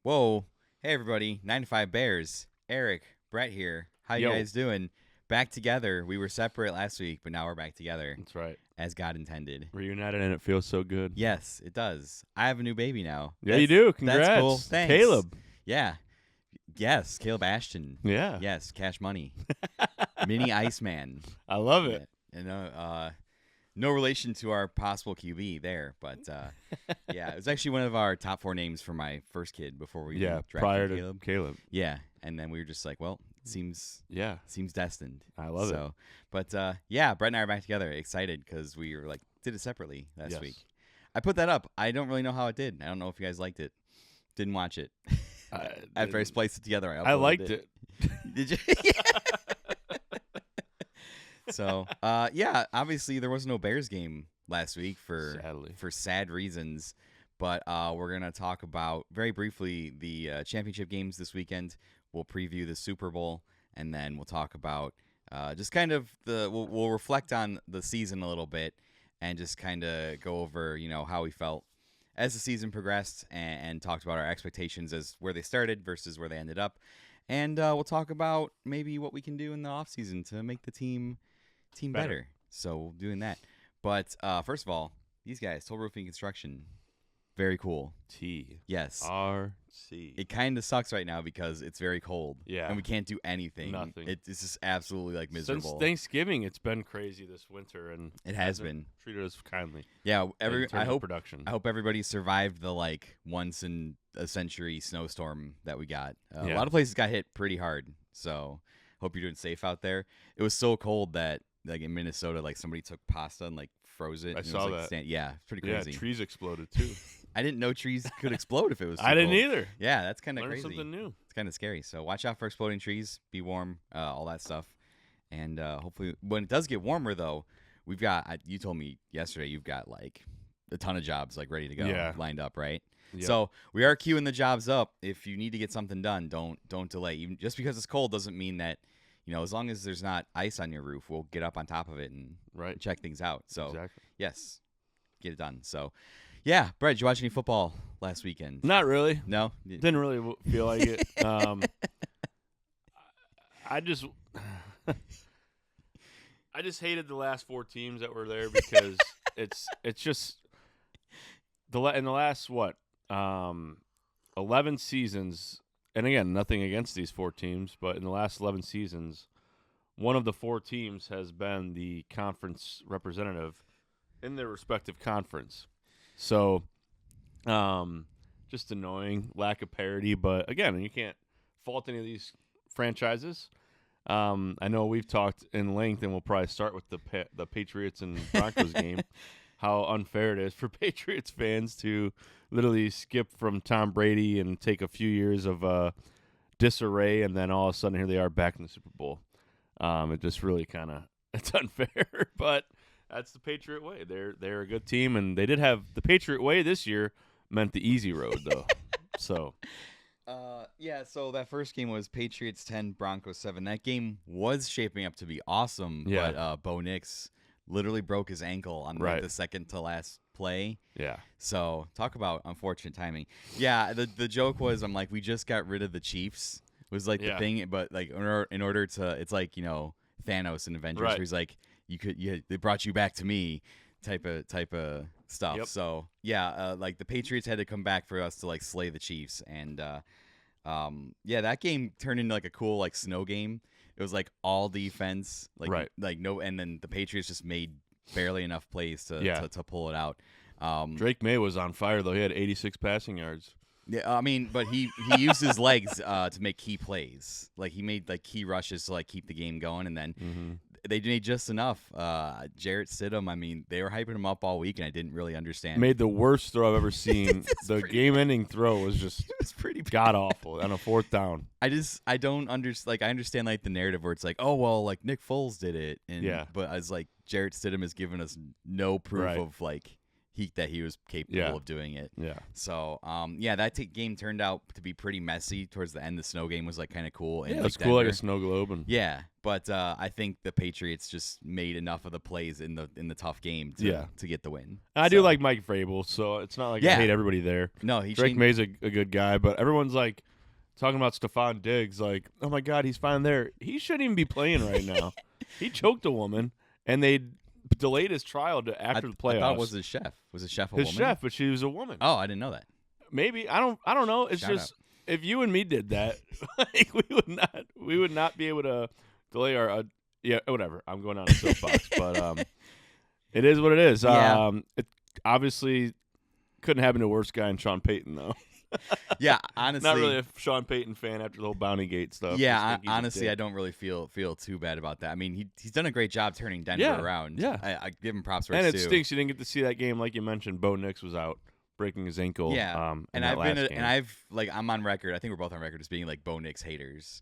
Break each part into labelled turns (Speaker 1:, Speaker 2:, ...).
Speaker 1: Whoa. Hey, everybody. 9 to 5 Bears. Eric, Brett here. How you
Speaker 2: Yo.
Speaker 1: guys doing? Back together. We were separate last week, but now we're back together
Speaker 2: That's right.
Speaker 1: as God intended.
Speaker 2: Reunited and it feels so good.
Speaker 1: Yes, it does. I have a new baby now.
Speaker 2: Yeah, you do. Congrats.
Speaker 1: That's cool. Thanks.
Speaker 2: Caleb.
Speaker 1: Yeah. Yes, Caleb Ashton.
Speaker 2: Yeah.
Speaker 1: Yes, Cash Money. Mini Iceman.
Speaker 2: I love it.
Speaker 1: And no relation to our possible QB there, but yeah, it was actually one of our top 4 names for my first kid before we drafted
Speaker 2: prior to
Speaker 1: Caleb.
Speaker 2: Caleb.
Speaker 1: Yeah, and then we were just like, well, it seems destined.
Speaker 2: I love it.
Speaker 1: But yeah, Brett and I are back together, excited because we were did it separately last
Speaker 2: Yes.
Speaker 1: week. I put that up. I don't really know how it did. I don't know if you guys liked it. Didn't watch it. After I spliced it together, I
Speaker 2: liked it.
Speaker 1: Did you? So, yeah, obviously there was no Bears game last week for sad reasons, but we're going to talk about very briefly the championship games this weekend. We'll preview the Super Bowl, and then we'll talk about just kind of we'll reflect on the season a little bit and just kind of go over, how we felt as the season progressed and talked about our expectations as where they started versus where they ended up. And we'll talk about maybe what we can do in the offseason to make the team better. So doing that. But first of all, these guys, Toll Roofing Construction, very cool. Yes.
Speaker 2: RC.
Speaker 1: It kind of sucks right now because it's very cold.
Speaker 2: Yeah.
Speaker 1: And we can't do anything.
Speaker 2: Nothing.
Speaker 1: It's just absolutely miserable.
Speaker 2: Since Thanksgiving, it's been crazy this winter, and
Speaker 1: it has been
Speaker 2: treated us kindly.
Speaker 1: Yeah. I hope
Speaker 2: production.
Speaker 1: I hope everybody survived the once in a century snowstorm that we got. A lot of places got hit pretty hard. So hope you're doing safe out there. It was so cold that in Minnesota, somebody took pasta and froze it.
Speaker 2: I saw that.
Speaker 1: Yeah, it's pretty crazy.
Speaker 2: Yeah, trees exploded too.
Speaker 1: I didn't know trees could explode if it was too
Speaker 2: I didn't
Speaker 1: cold.
Speaker 2: either.
Speaker 1: Yeah, that's kind of
Speaker 2: Learned
Speaker 1: crazy.
Speaker 2: something new.
Speaker 1: It's kind of scary. So watch out for exploding trees. Be warm, all that stuff. And hopefully, when it does get warmer, though, we've got. You told me yesterday you've got a ton of jobs ready to go, lined up, right? Yep. So we are queuing the jobs up. If you need to get something done, don't delay. Even just because it's cold doesn't mean that. As long as there's not ice on your roof, we'll get up on top of it and check things out. So, yes, get it done. So, yeah. Brett, did you watch any football last weekend?
Speaker 2: Not really.
Speaker 1: No?
Speaker 2: Didn't really feel like it. I just hated the last 4 teams that were there because it's just in the last 11 seasons. And again, nothing against these 4 teams, but in the last 11 seasons, one of the 4 teams has been the conference representative in their respective conference. So, just annoying, lack of parity. But again, you can't fault any of these franchises. I know we've talked in length, and we'll probably start with the Patriots and Broncos game. How unfair it is for Patriots fans to literally skip from Tom Brady and take a few years of disarray, and then all of a sudden here they are back in the Super Bowl. It just really it's unfair, but that's the Patriot way. They're a good team, and they did have the Patriot way this year meant the easy road though. So.
Speaker 1: Yeah, so that first game was Patriots 10, Broncos 7. That game was shaping up to be awesome, but Bo Nix literally broke his ankle on the second to last play.
Speaker 2: Yeah.
Speaker 1: So talk about unfortunate timing. Yeah, the joke was we just got rid of the Chiefs was the thing, but in order to it's Thanos in Avengers where he's they brought you back to me type of stuff. Yep. So yeah, the Patriots had to come back for us to slay the Chiefs, and that game turned into a cool snow game. It was all defense, no, and then the Patriots just made barely enough plays to pull it out.
Speaker 2: Drake May was on fire though. He had 86 passing yards.
Speaker 1: Yeah, I mean, but he used his legs to make key plays. He made key rushes to keep the game going, and then they made just enough. Jarrett Stidham, I mean, they were hyping him up all week, and I didn't really understand.
Speaker 2: Made the worst throw I've ever seen. The game-ending throw was just god awful on a 4th down.
Speaker 1: I don't understand. I understand the narrative where it's oh well, Nick Foles did it, and but I was Jarrett Stidham has given us no proof of he was capable of doing it.
Speaker 2: Yeah.
Speaker 1: So that game turned out to be pretty messy towards the end. The snow game was like kind of cool.
Speaker 2: Yeah, it was cool, like a snow globe. And
Speaker 1: but I think the Patriots just made enough of the plays in the tough game to get the win.
Speaker 2: I do like Mike Vrabel, so it's not like I hate everybody there.
Speaker 1: No,
Speaker 2: Drake May's a good guy, but everyone's like talking about Stephon Diggs, like, oh my God, he's finally there. He shouldn't even be playing right now. He choked a woman, and they delayed his trial to after the playoffs.
Speaker 1: I thought it was his chef. Was his chef a woman?
Speaker 2: His chef, but she was a woman.
Speaker 1: Oh, I didn't know that.
Speaker 2: Maybe I don't know. It's just if you and me did that, like, we would not be able to delay our whatever. I'm going on a soapbox, but it is what it is.
Speaker 1: Yeah.
Speaker 2: It obviously couldn't happen to a worse guy than Sean Payton though.
Speaker 1: Yeah, honestly,
Speaker 2: not really a Sean Payton fan after the whole Bounty Gate stuff.
Speaker 1: Yeah, honestly, I don't really feel too bad about that. I mean, he's done a great job turning Denver around.
Speaker 2: Yeah,
Speaker 1: I give him props for it.
Speaker 2: And it stinks you didn't get to see that game, like you mentioned. Bo Nix was out breaking his ankle.
Speaker 1: Yeah, I'm on record. I think we're both on record as being like Bo Nix haters,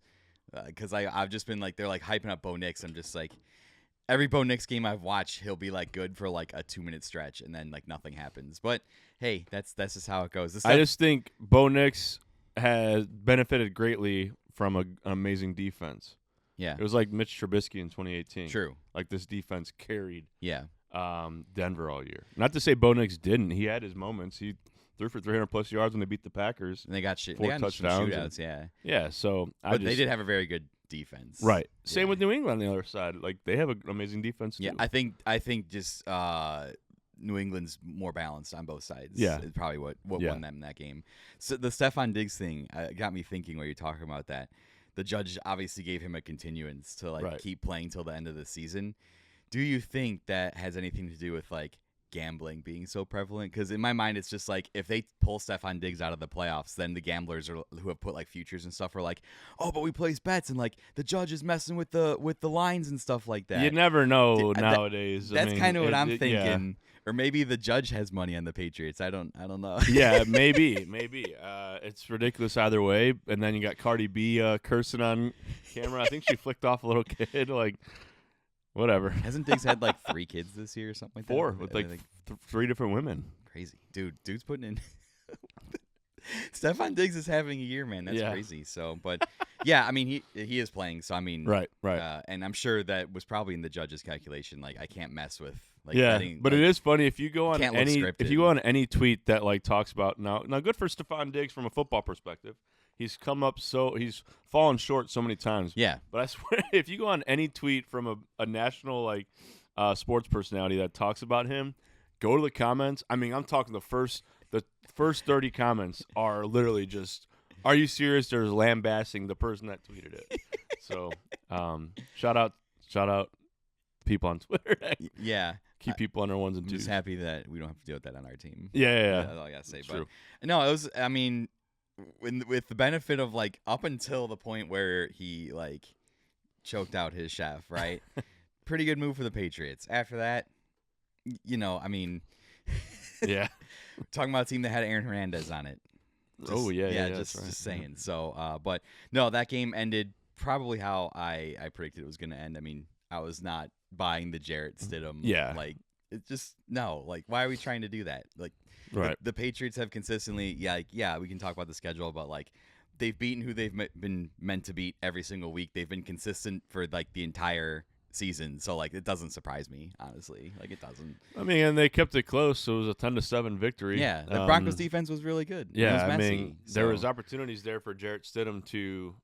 Speaker 1: because I've just been like they're like hyping up Bo Nix. I'm just like. Every Bo Nix game I've watched, he'll be like good for like a 2-minute stretch, and then like nothing happens. But hey, that's just how it goes.
Speaker 2: I just think Bo Nix has benefited greatly from an amazing defense.
Speaker 1: Yeah,
Speaker 2: it was like Mitch Trubisky in 2018.
Speaker 1: True,
Speaker 2: like this defense carried.
Speaker 1: Yeah,
Speaker 2: Denver all year. Not to say Bo Nix didn't. He had his moments. He threw for 300+ yards when they beat the Packers.
Speaker 1: And they got
Speaker 2: 4
Speaker 1: they got
Speaker 2: touchdowns.
Speaker 1: Shootouts,
Speaker 2: yeah. So
Speaker 1: they did have a very good defense.
Speaker 2: Right. Same with New England on the other side. Like they have an amazing defense too.
Speaker 1: Yeah, I think just New England's more balanced on both sides.
Speaker 2: Yeah.
Speaker 1: Is probably what won them in that game. So the Stephon Diggs thing got me thinking while you're talking about that. The judge obviously gave him a continuance to keep playing till the end of the season. Do you think that has anything to do with like gambling being so prevalent? Because in my mind, it's just like if they pull Stephon Diggs out of the playoffs, then the gamblers who have put like futures and stuff are like, oh, but we place bets and like the judge is messing with the lines and stuff like that.
Speaker 2: You never know nowadays.
Speaker 1: That's kind of what I'm thinking. Yeah. Or maybe the judge has money on the Patriots. I don't know.
Speaker 2: Yeah, maybe. It's ridiculous either way. And then you got Cardi B cursing on camera. I think she flicked off a little kid. Like, whatever.
Speaker 1: Hasn't Diggs had like 3 kids this year or something like
Speaker 2: 4 with like 3 different women.
Speaker 1: Crazy. Dude's putting in. Stephon Diggs is having a year, man. That's crazy. So, but yeah, I mean, he is playing. So, I mean,
Speaker 2: right.
Speaker 1: And I'm sure that was probably in the judge's calculation. Like, I can't mess with. Like,
Speaker 2: but it is funny if you go on any tweet that like talks about now good for Stephon Diggs from a football perspective. He's he's fallen short so many times.
Speaker 1: Yeah.
Speaker 2: But I swear, if you go on any tweet from a national like sports personality that talks about him, go to the comments. I mean, I'm talking the first 30 comments are literally just, are you serious? There's lambasting the person that tweeted it. So, shout out people on Twitter.
Speaker 1: Yeah.
Speaker 2: Keep people on their ones and twos.
Speaker 1: I'm just happy that we don't have to deal with that on our team.
Speaker 2: Yeah.
Speaker 1: That's all I gotta say. But
Speaker 2: true.
Speaker 1: No, it was. I mean, with the benefit of like up until the point where he like choked out his chef, right? Pretty good move for the Patriots. After that, I mean,
Speaker 2: yeah,
Speaker 1: talking about a team that had Aaron Hernandez on it. Just saying. So, but no, that game ended probably how I predicted it was going to end. I mean, I was not buying the Jarrett Stidham.
Speaker 2: Yeah.
Speaker 1: Like, it just, no. Like, why are we trying to do that? Like,
Speaker 2: right.
Speaker 1: The Patriots have consistently, we can talk about the schedule, but, like, they've beaten who they've been meant to beat every single week. They've been consistent for, like, the entire season. So, like, it doesn't surprise me, honestly. Like, it doesn't.
Speaker 2: I mean, and they kept it close, so it was a 10-7 victory.
Speaker 1: Yeah, the Broncos defense was really good.
Speaker 2: Yeah,
Speaker 1: it was messy,
Speaker 2: I mean, there was opportunities there for Jarrett Stidham to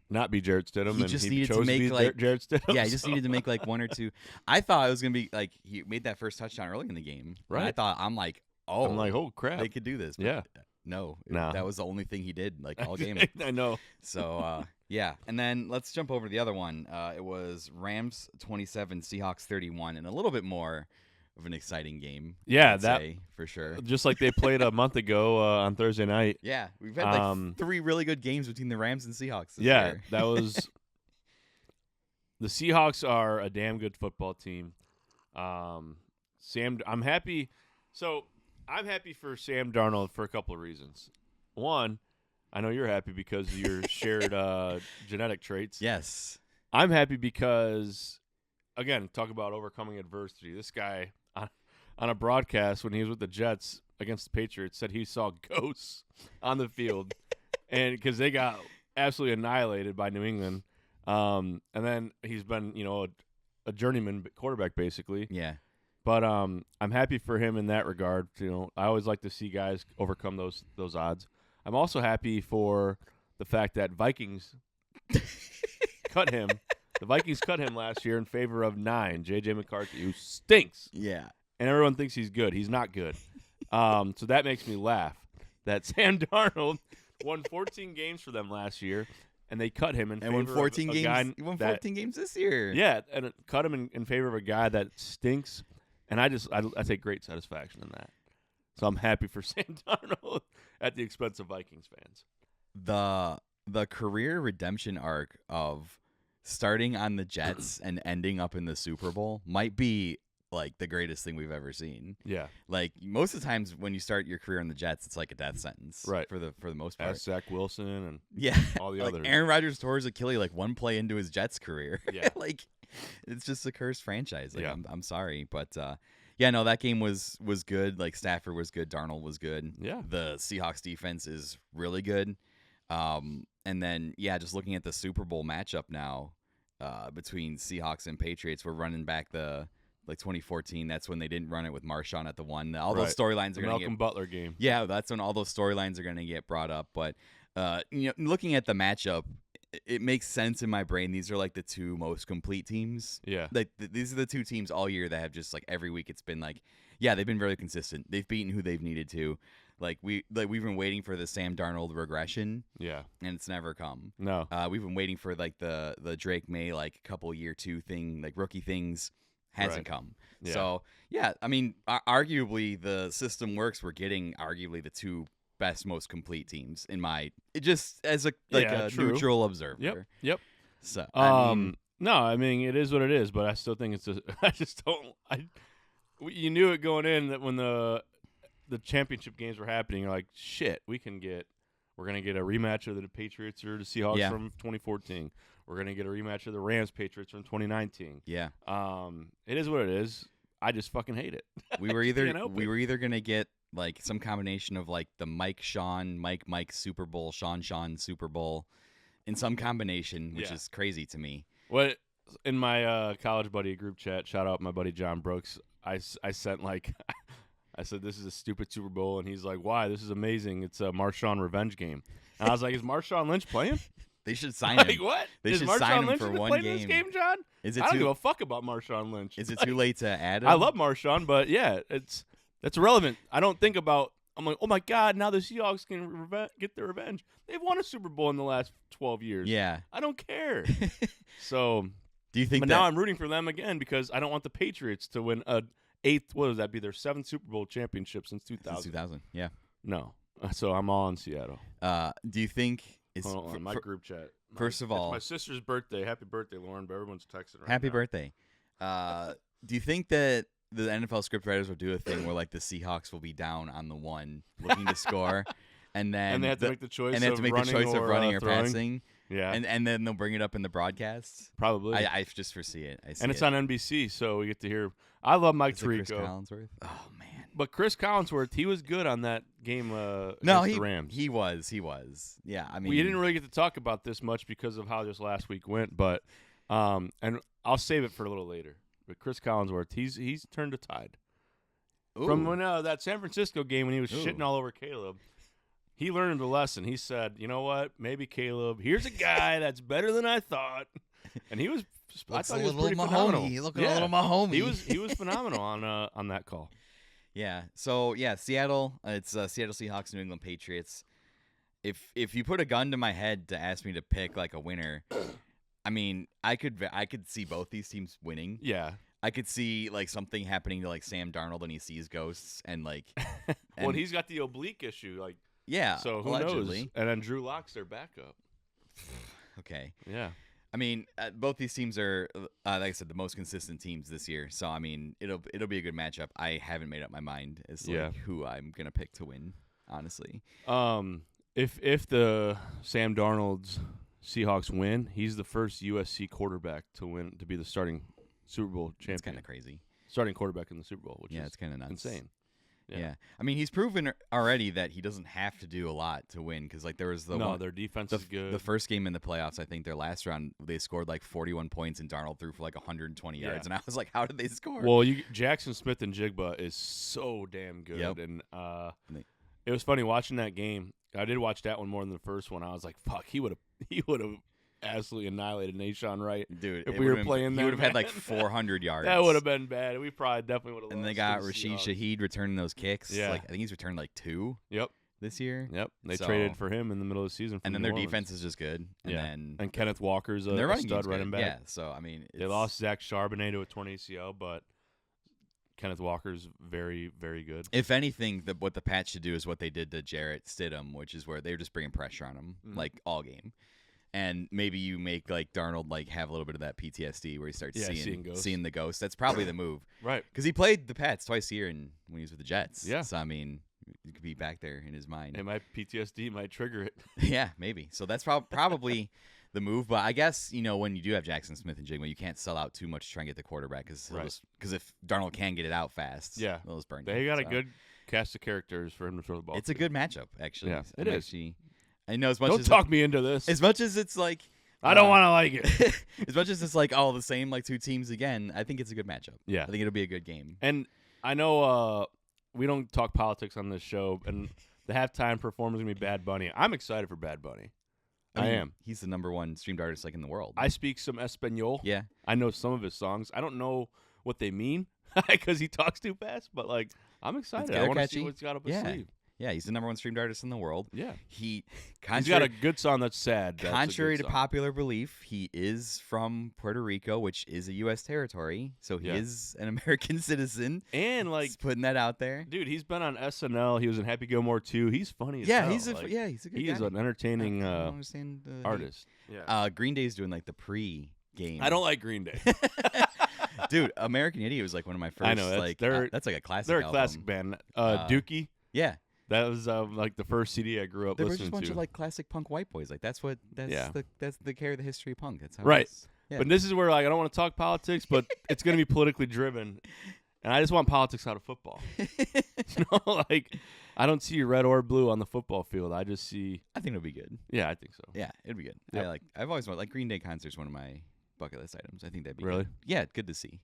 Speaker 2: not be Jarrett Stidham,
Speaker 1: he
Speaker 2: and
Speaker 1: just
Speaker 2: he
Speaker 1: needed
Speaker 2: chose
Speaker 1: to make like
Speaker 2: Jarrett Stidham.
Speaker 1: Yeah, he just needed to make like 1 or 2. I thought it was gonna be like he made that first touchdown early in the game.
Speaker 2: Right.
Speaker 1: And I thought I'm like, oh crap, they could do this. But
Speaker 2: yeah.
Speaker 1: No, that was the only thing he did like all game.
Speaker 2: I know.
Speaker 1: So yeah, and then let's jump over to the other one. It was Rams 27, Seahawks 31, and a little bit more of an exciting game.
Speaker 2: Yeah,
Speaker 1: for sure.
Speaker 2: Just like they played a month ago on Thursday night.
Speaker 1: Yeah, we've had like 3 really good games between the Rams and Seahawks. This
Speaker 2: yeah,
Speaker 1: year.
Speaker 2: that was. The Seahawks are a damn good football team. I'm happy. So I'm happy for Sam Darnold for a couple of reasons. One, I know you're happy because of your shared genetic traits.
Speaker 1: Yes.
Speaker 2: I'm happy because, again, talk about overcoming adversity. This guy on a broadcast when he was with the Jets against the Patriots said he saw ghosts on the field, and because they got absolutely annihilated by New England. And then he's been, a journeyman quarterback basically.
Speaker 1: Yeah.
Speaker 2: But I'm happy for him in that regard. I always like to see guys overcome those odds. I'm also happy for the fact that Vikings cut him. The Vikings cut him last year in favor of 9, J.J. McCarthy, who stinks.
Speaker 1: Yeah.
Speaker 2: And everyone thinks he's good. He's not good. So that makes me laugh that Sam Darnold won 14 games for them last year, and they cut him in favor
Speaker 1: won 14
Speaker 2: of
Speaker 1: games.
Speaker 2: a guy
Speaker 1: He won 14 games this year.
Speaker 2: Yeah, and cut him in favor of a guy that stinks. And I take great satisfaction in that. So I'm happy for Sam Darnold at the expense of Vikings fans.
Speaker 1: The career redemption arc of starting on the Jets and ending up in the Super Bowl might be like the greatest thing we've ever seen.
Speaker 2: Yeah.
Speaker 1: Like most of the times when you start your career on the Jets, it's like a death sentence.
Speaker 2: Right.
Speaker 1: For the most part.
Speaker 2: As Zach Wilson and all the
Speaker 1: like
Speaker 2: others.
Speaker 1: Aaron Rodgers tore his Achilles like one play into his Jets career.
Speaker 2: Yeah.
Speaker 1: Like it's just a cursed franchise. Like
Speaker 2: yeah.
Speaker 1: I'm sorry, but that game was good. Like Stafford was good, Darnold was good.
Speaker 2: Yeah.
Speaker 1: The Seahawks defense is really good. And then just looking at the Super Bowl matchup now, between Seahawks and Patriots, we're running back the 2014. That's when they didn't run it with Marshawn at the one. All those storylines are going to
Speaker 2: Malcolm Butler game.
Speaker 1: Yeah, that's when all those storylines are going to get brought up. But looking at the matchup, it makes sense in my brain. These are like the two most complete teams.
Speaker 2: Yeah,
Speaker 1: like these are the two teams all year that have just like every week it's been like, they've been very consistent. They've beaten who they've needed to. We've been waiting for the Sam Darnold regression.
Speaker 2: Yeah,
Speaker 1: and it's never come.
Speaker 2: No,
Speaker 1: we've been waiting for like the Drake May like couple year 2 thing, like rookie things. Hasn't come.
Speaker 2: Yeah.
Speaker 1: So, I mean, arguably the system works. We're getting arguably the two best, most complete teams just as a neutral observer.
Speaker 2: Yep.
Speaker 1: So,
Speaker 2: no, I mean, it is what it is, but I still think you knew it going in that when the championship games were happening, you're like, shit, we're going to get a rematch of the Patriots or the Seahawks from 2014. We're going to get a rematch of the Rams-Patriots from 2019.
Speaker 1: Yeah.
Speaker 2: It is what it is. I just fucking hate it.
Speaker 1: We were either going to get like some combination of like the Mike Super Bowl, Sean Super Bowl in some combination, which is crazy to me.
Speaker 2: What in my college buddy group chat, shout out my buddy John Brooks, I sent like I said this is a stupid Super Bowl, and he's like, "Why? This is amazing. It's a Marshawn revenge game." And I was like, "Is Marshawn Lynch playing?"
Speaker 1: They should sign him.
Speaker 2: Like what?
Speaker 1: They should
Speaker 2: Marshawn
Speaker 1: sign him
Speaker 2: Lynch
Speaker 1: for one
Speaker 2: play
Speaker 1: game.
Speaker 2: This game, John? I don't give a fuck about Marshawn Lynch.
Speaker 1: Is it too late to add him?
Speaker 2: I love Marshawn, but that's irrelevant. I don't think about. I'm like, oh my god, now the Seahawks can get their revenge. They've won a Super Bowl in the last 12 years.
Speaker 1: Yeah,
Speaker 2: I don't care. So,
Speaker 1: do you think?
Speaker 2: But now I'm rooting for them again because I don't want the Patriots to win a 8th. What would that be? Their 7th Super Bowl championship since 2000.
Speaker 1: Since 2000. Yeah.
Speaker 2: No. So I'm all in Seattle.
Speaker 1: Do you think?
Speaker 2: Hold on, my group chat.
Speaker 1: First of all,
Speaker 2: it's my sister's birthday. Happy birthday, Lauren! But everyone's texting right
Speaker 1: Happy
Speaker 2: now.
Speaker 1: birthday. Do you think that the NFL scriptwriters will do a thing where like the Seahawks will be down on the 1 looking to score, and then
Speaker 2: they have to make the choice
Speaker 1: of running or
Speaker 2: throwing.
Speaker 1: passing?
Speaker 2: Yeah,
Speaker 1: and then they'll bring it up in the broadcasts.
Speaker 2: Probably.
Speaker 1: I just foresee it.
Speaker 2: And it's on NBC, so we get to hear. I love Mike Tirico.
Speaker 1: Chris Collinsworth. Oh man.
Speaker 2: But Chris Collinsworth, he was good on that game against the Rams.
Speaker 1: He was. Yeah, I mean,
Speaker 2: we didn't really get to talk about this much because of how this last week went, but and I'll save it for a little later. But Chris Collinsworth, he's turned a tide.
Speaker 1: Ooh.
Speaker 2: From when that San Francisco game when he was shitting all over Caleb. He learned a lesson. He said, "You know what? Maybe Caleb. Here's a guy that's better than I thought." And he was. I thought he was pretty phenomenal.
Speaker 1: Looking a little Mahomey.
Speaker 2: He was phenomenal on that call.
Speaker 1: Yeah. So Seattle. It's Seattle Seahawks, New England Patriots. If you put a gun to my head to ask me to pick like a winner, I mean, I could see both these teams winning.
Speaker 2: Yeah.
Speaker 1: I could see like something happening to like Sam Darnold and he sees ghosts and like.
Speaker 2: Well, he's got the oblique issue, like.
Speaker 1: Yeah.
Speaker 2: So who
Speaker 1: allegedly.
Speaker 2: knows? And then Drew Lock's their backup.
Speaker 1: Okay.
Speaker 2: Yeah.
Speaker 1: I mean, both these teams are, like I said, the most consistent teams this year. So I mean, it'll be a good matchup. I haven't made up my mind as to like, who I'm gonna pick to win. Honestly.
Speaker 2: If the Sam Darnold's Seahawks win, he's the first USC quarterback to be the starting Super Bowl champion.
Speaker 1: That's kind of crazy.
Speaker 2: starting quarterback in the Super Bowl, which is
Speaker 1: it's kind of nuts.
Speaker 2: insane.
Speaker 1: Yeah. I mean, he's proven already that he doesn't have to do a lot to win because, like, there was
Speaker 2: their defense is good.
Speaker 1: The first game in the playoffs, I think their last round, they scored like 41 points and Darnold threw for like 120 yards. And I was like, how did they score?
Speaker 2: Well, Jackson Smith and Jigba is so damn good.
Speaker 1: Yep.
Speaker 2: And it was funny watching that game. I did watch that one more than the first one. I was like, fuck, he would have absolutely annihilated Nashawn Wright.
Speaker 1: Dude,
Speaker 2: if we were playing that.
Speaker 1: He would have had like 400 yards.
Speaker 2: That would have been bad. We probably definitely would have lost.
Speaker 1: And they got Rashid Shaheed returning those kicks.
Speaker 2: Yeah.
Speaker 1: Like, I think he's returned like 2 this year.
Speaker 2: Yep. They traded for him in the middle of the season.
Speaker 1: And then their defense is just good. And
Speaker 2: Kenneth Walker's a stud running back.
Speaker 1: Yeah, so, I mean.
Speaker 2: They lost Zach Charbonnet to a torn ACL, but Kenneth Walker's very, very good.
Speaker 1: If anything, what the Pats should do is what they did to Jarrett Stidham, which is where they're just bringing pressure on him, like, all game. And maybe you make, like, Darnold, like, have a little bit of that PTSD where he starts seeing the ghost. That's probably the move.
Speaker 2: Right.
Speaker 1: Because he played the Pats twice a year when he was with the Jets.
Speaker 2: Yeah.
Speaker 1: So, I mean, you could be back there in his mind.
Speaker 2: And my PTSD might trigger it.
Speaker 1: Yeah, maybe. So that's probably the move. But I guess, when you do have Jackson Smith and Jigma, you can't sell out too much to try and get the quarterback because if Darnold can get it out fast, they'll just burn you.
Speaker 2: They got a good cast of characters for him to throw the ball.
Speaker 1: It's a good matchup, actually.
Speaker 2: Yeah, it is.
Speaker 1: I know as much
Speaker 2: Don't talk me into this.
Speaker 1: As much as it's like
Speaker 2: I don't want to like it.
Speaker 1: As much as it's like all the same, like 2 teams again, I think it's a good matchup.
Speaker 2: Yeah.
Speaker 1: I think it'll be a good game.
Speaker 2: And I know we don't talk politics on this show, and the halftime performance is going to be Bad Bunny. I'm excited for Bad Bunny. I am.
Speaker 1: He's the #1 streamed artist like in the world.
Speaker 2: I speak some Espanol.
Speaker 1: Yeah.
Speaker 2: I know some of his songs. I don't know what they mean because he talks too fast, but like I'm excited. I want to see what's got up his sleeve.
Speaker 1: Yeah, he's the #1 streamed artist in the world.
Speaker 2: Yeah.
Speaker 1: He's
Speaker 2: got a good song that's sad.
Speaker 1: Contrary to popular belief, he is from Puerto Rico, which is a U.S. territory, so he is an American citizen.
Speaker 2: And, like...
Speaker 1: Just putting that out there.
Speaker 2: Dude, he's been on SNL. He was in Happy Gilmore 2. He's funny as hell.
Speaker 1: He's a good guy.
Speaker 2: He is an entertaining
Speaker 1: I don't understand
Speaker 2: artist.
Speaker 1: Yeah. Green Day's doing, like, the pre-game.
Speaker 2: I don't like Green Day.
Speaker 1: Dude, American Idiot was, like, one of my first,
Speaker 2: I know,
Speaker 1: that's like a classic
Speaker 2: They're a
Speaker 1: album.
Speaker 2: classic band. Dookie.
Speaker 1: Yeah.
Speaker 2: That was like the first CD I grew up listening to.
Speaker 1: There was just a bunch of like classic punk white boys. Like that's the carry of the history of punk. That's how
Speaker 2: right.
Speaker 1: It is. Yeah.
Speaker 2: But this is where like I don't want to talk politics, but it's going to be politically driven, and I just want politics out of football. Like I don't see red or blue on the football field. I just see.
Speaker 1: I think it'll be good.
Speaker 2: Yeah, I think so.
Speaker 1: Yeah, it'd be good.
Speaker 2: Yep.
Speaker 1: I've always wanted Green Day concert's one of my bucket list items. I think that'd be
Speaker 2: really
Speaker 1: good. Yeah, good to see.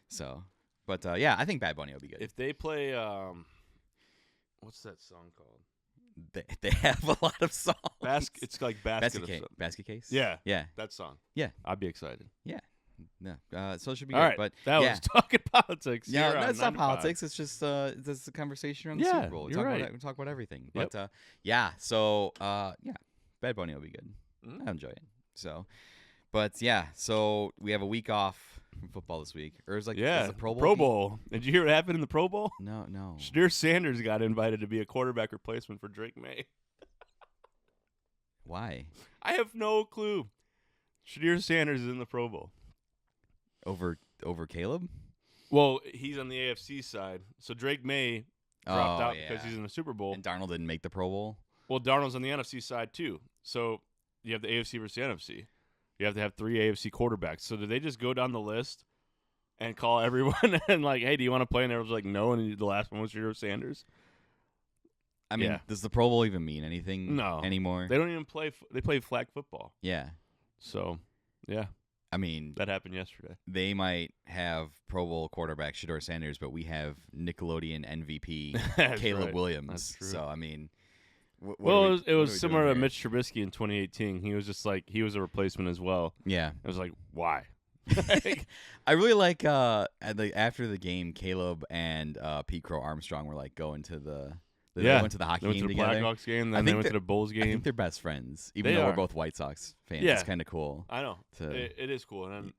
Speaker 1: So, but I think Bad Bunny will be good.
Speaker 2: If they play. What's that song called?
Speaker 1: They have a lot of songs.
Speaker 2: It's like
Speaker 1: Basket Case.
Speaker 2: Yeah,
Speaker 1: yeah,
Speaker 2: that song.
Speaker 1: Yeah,
Speaker 2: I'd be excited.
Speaker 1: Yeah, no. So it should be
Speaker 2: all
Speaker 1: good.
Speaker 2: right.
Speaker 1: But
Speaker 2: that was talking politics.
Speaker 1: Yeah, that's not politics. It's just it's a conversation around the Super Bowl. We talk about everything.
Speaker 2: Yep.
Speaker 1: But Bad Bunny will be good. I enjoy it. So, but so we have a week off from football this week. Or is the Pro Bowl?
Speaker 2: Pro Bowl. Did you hear what happened in the Pro Bowl?
Speaker 1: No.
Speaker 2: Shadir Sanders got invited to be a quarterback replacement for Drake May.
Speaker 1: Why?
Speaker 2: I have no clue. Shadir Sanders is in the Pro Bowl.
Speaker 1: Over Caleb?
Speaker 2: Well, he's on the AFC side. So Drake May dropped out because he's in the Super Bowl.
Speaker 1: And Darnold didn't make the Pro Bowl?
Speaker 2: Well, Darnold's on the NFC side too. So you have the AFC versus the NFC. You have to have 3 AFC quarterbacks. So did they just go down the list and call everyone and like, hey, do you want to play? And everyone's like, no. And the last one was Shadir Sanders.
Speaker 1: I mean, does the Pro Bowl even mean anything anymore?
Speaker 2: They don't even play. They play flag football.
Speaker 1: Yeah.
Speaker 2: So, yeah.
Speaker 1: I mean,
Speaker 2: that happened yesterday.
Speaker 1: They might have Pro Bowl quarterback Shadir Sanders, but we have Nickelodeon MVP Caleb Williams.
Speaker 2: That's true.
Speaker 1: So, I mean...
Speaker 2: it was similar to Mitch Trubisky in 2018. He was just like he was a replacement as well.
Speaker 1: Yeah,
Speaker 2: it was like why?
Speaker 1: I really like after the game, Caleb and Pete Crow Armstrong were like going to the went to the hockey game together.
Speaker 2: Blackhawks game, then they went to the Bulls game.
Speaker 1: I think they're best friends, even though we're both White Sox fans. Yeah. It's kind of cool.
Speaker 2: I know it is cool, and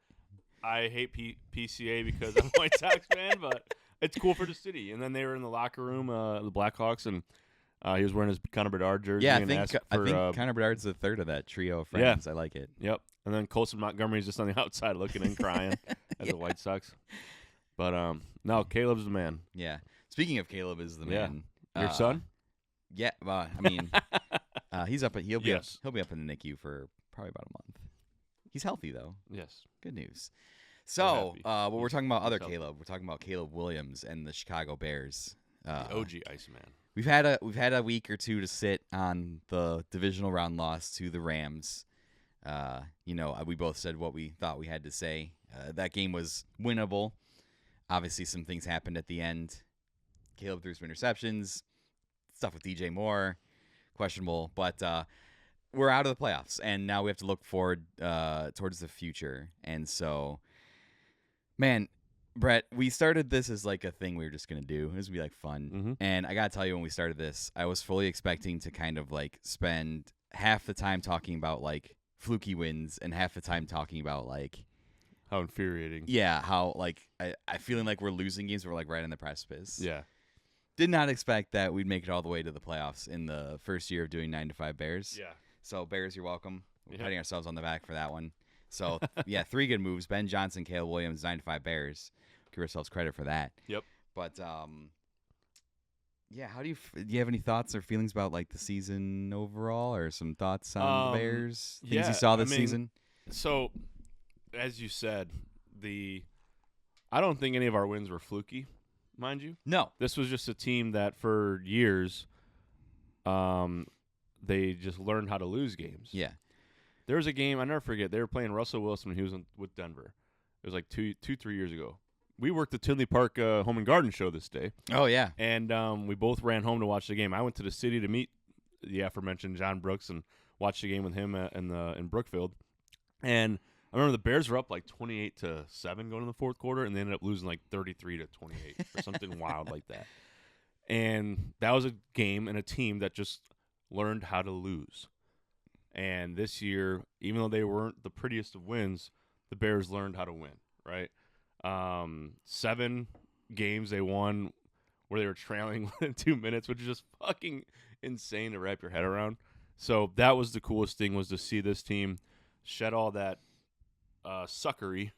Speaker 2: I hate PCA because I'm a White Sox fan, but it's cool for the city. And then they were in the locker room, the Blackhawks, and. He was wearing his Connor Bedard jersey.
Speaker 1: Yeah, I think Connor Bedard's the third of that trio of friends. Yeah. I like it.
Speaker 2: Yep. And then Colson Montgomery's just on the outside looking and crying as a White Sox. But no, Caleb's the man.
Speaker 1: Yeah. Speaking of Caleb is the man.
Speaker 2: Your son?
Speaker 1: Yeah. I mean, he's up. He'll be up in the NICU for probably about a month. He's healthy though.
Speaker 2: Yes.
Speaker 1: Good news. So, we're talking about other Caleb. We're talking about Caleb Williams and the Chicago Bears.
Speaker 2: The OG Iceman.
Speaker 1: We've had a week or two to sit on the divisional round loss to the Rams. We both said what we thought we had to say. That game was winnable. Obviously, some things happened at the end. Caleb threw some interceptions. Stuff with DJ Moore, questionable. But we're out of the playoffs, and now we have to look forward towards the future. And so, man, Brett, we started this as like a thing we were just going to do. It was going to be like fun.
Speaker 2: Mm-hmm.
Speaker 1: And I got to tell you, when we started this, I was fully expecting to kind of like spend half the time talking about like fluky wins and half the time talking about like
Speaker 2: how infuriating.
Speaker 1: Yeah, how like I feeling like we're losing games. We're like right on the precipice.
Speaker 2: Yeah.
Speaker 1: Did not expect that we'd make it all the way to the playoffs in the first year of doing 9 to 5 Bears.
Speaker 2: Yeah.
Speaker 1: So Bears, you're welcome. We're
Speaker 2: Yeah.
Speaker 1: patting ourselves on the back for that one. So yeah, 3 good moves: Ben Johnson, Caleb Williams, 9 to 5 Bears. Give ourselves credit for that.
Speaker 2: Yep.
Speaker 1: But yeah, how do you have any thoughts or feelings about like the season overall, or some thoughts on the Bears? Things you saw this season?
Speaker 2: So, as you said, I don't think any of our wins were fluky, mind you.
Speaker 1: No.
Speaker 2: This was just a team that for years, they just learned how to lose games.
Speaker 1: Yeah.
Speaker 2: There was a game, I never forget, they were playing Russell Wilson when he was with Denver. It was like 3 years ago. We worked the Tinley Park Home and Garden show this day.
Speaker 1: Oh, yeah.
Speaker 2: And we both ran home to watch the game. I went to the city to meet the aforementioned John Brooks and watch the game with him in Brookfield. And I remember the Bears were up like 28-7 going in the fourth quarter, and they ended up losing like 33-28 or something wild like that. And that was a game and a team that just learned how to lose. And this year, even though they weren't the prettiest of wins, the Bears learned how to win, right? 7 games they won where they were trailing within 2 minutes, which is just fucking insane to wrap your head around. So that was the coolest thing, was to see this team shed all that suckery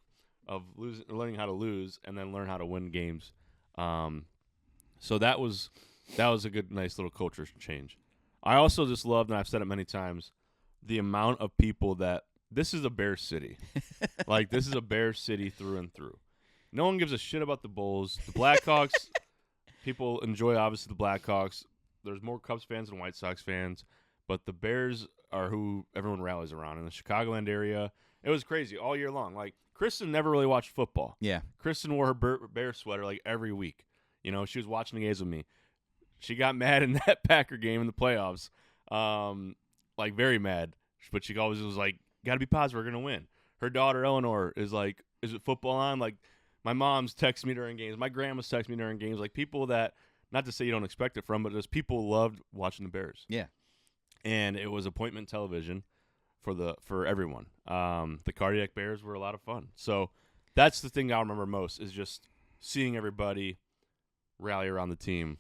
Speaker 2: of learning how to lose and then learn how to win games. So that was a good, nice little culture change. I also just loved, and I've said it many times, the amount of people that this is a Bear City. Like, this is a Bear City through and through. No one gives a shit about the Bulls. The Blackhawks, people enjoy, obviously, the Blackhawks. There's more Cubs fans than White Sox fans. But the Bears are who everyone rallies around. In the Chicagoland area, it was crazy all year long. Like, Kristen never really watched football.
Speaker 1: Yeah.
Speaker 2: Kristen wore her Bear sweater, like, every week. You know, she was watching the games with me. She got mad in that Packer game in the playoffs. Like, very mad. But she always was like, got to be positive, we're going to win. Her daughter, Eleanor, is like, is it football on? Like, my mom's text me during games. My grandma's text me during games. Like, people that, not to say you don't expect it from, but just people loved watching the Bears.
Speaker 1: Yeah.
Speaker 2: And it was appointment television for everyone. The Cardiac Bears were a lot of fun. So that's the thing I'll remember most, is just seeing everybody rally around the team.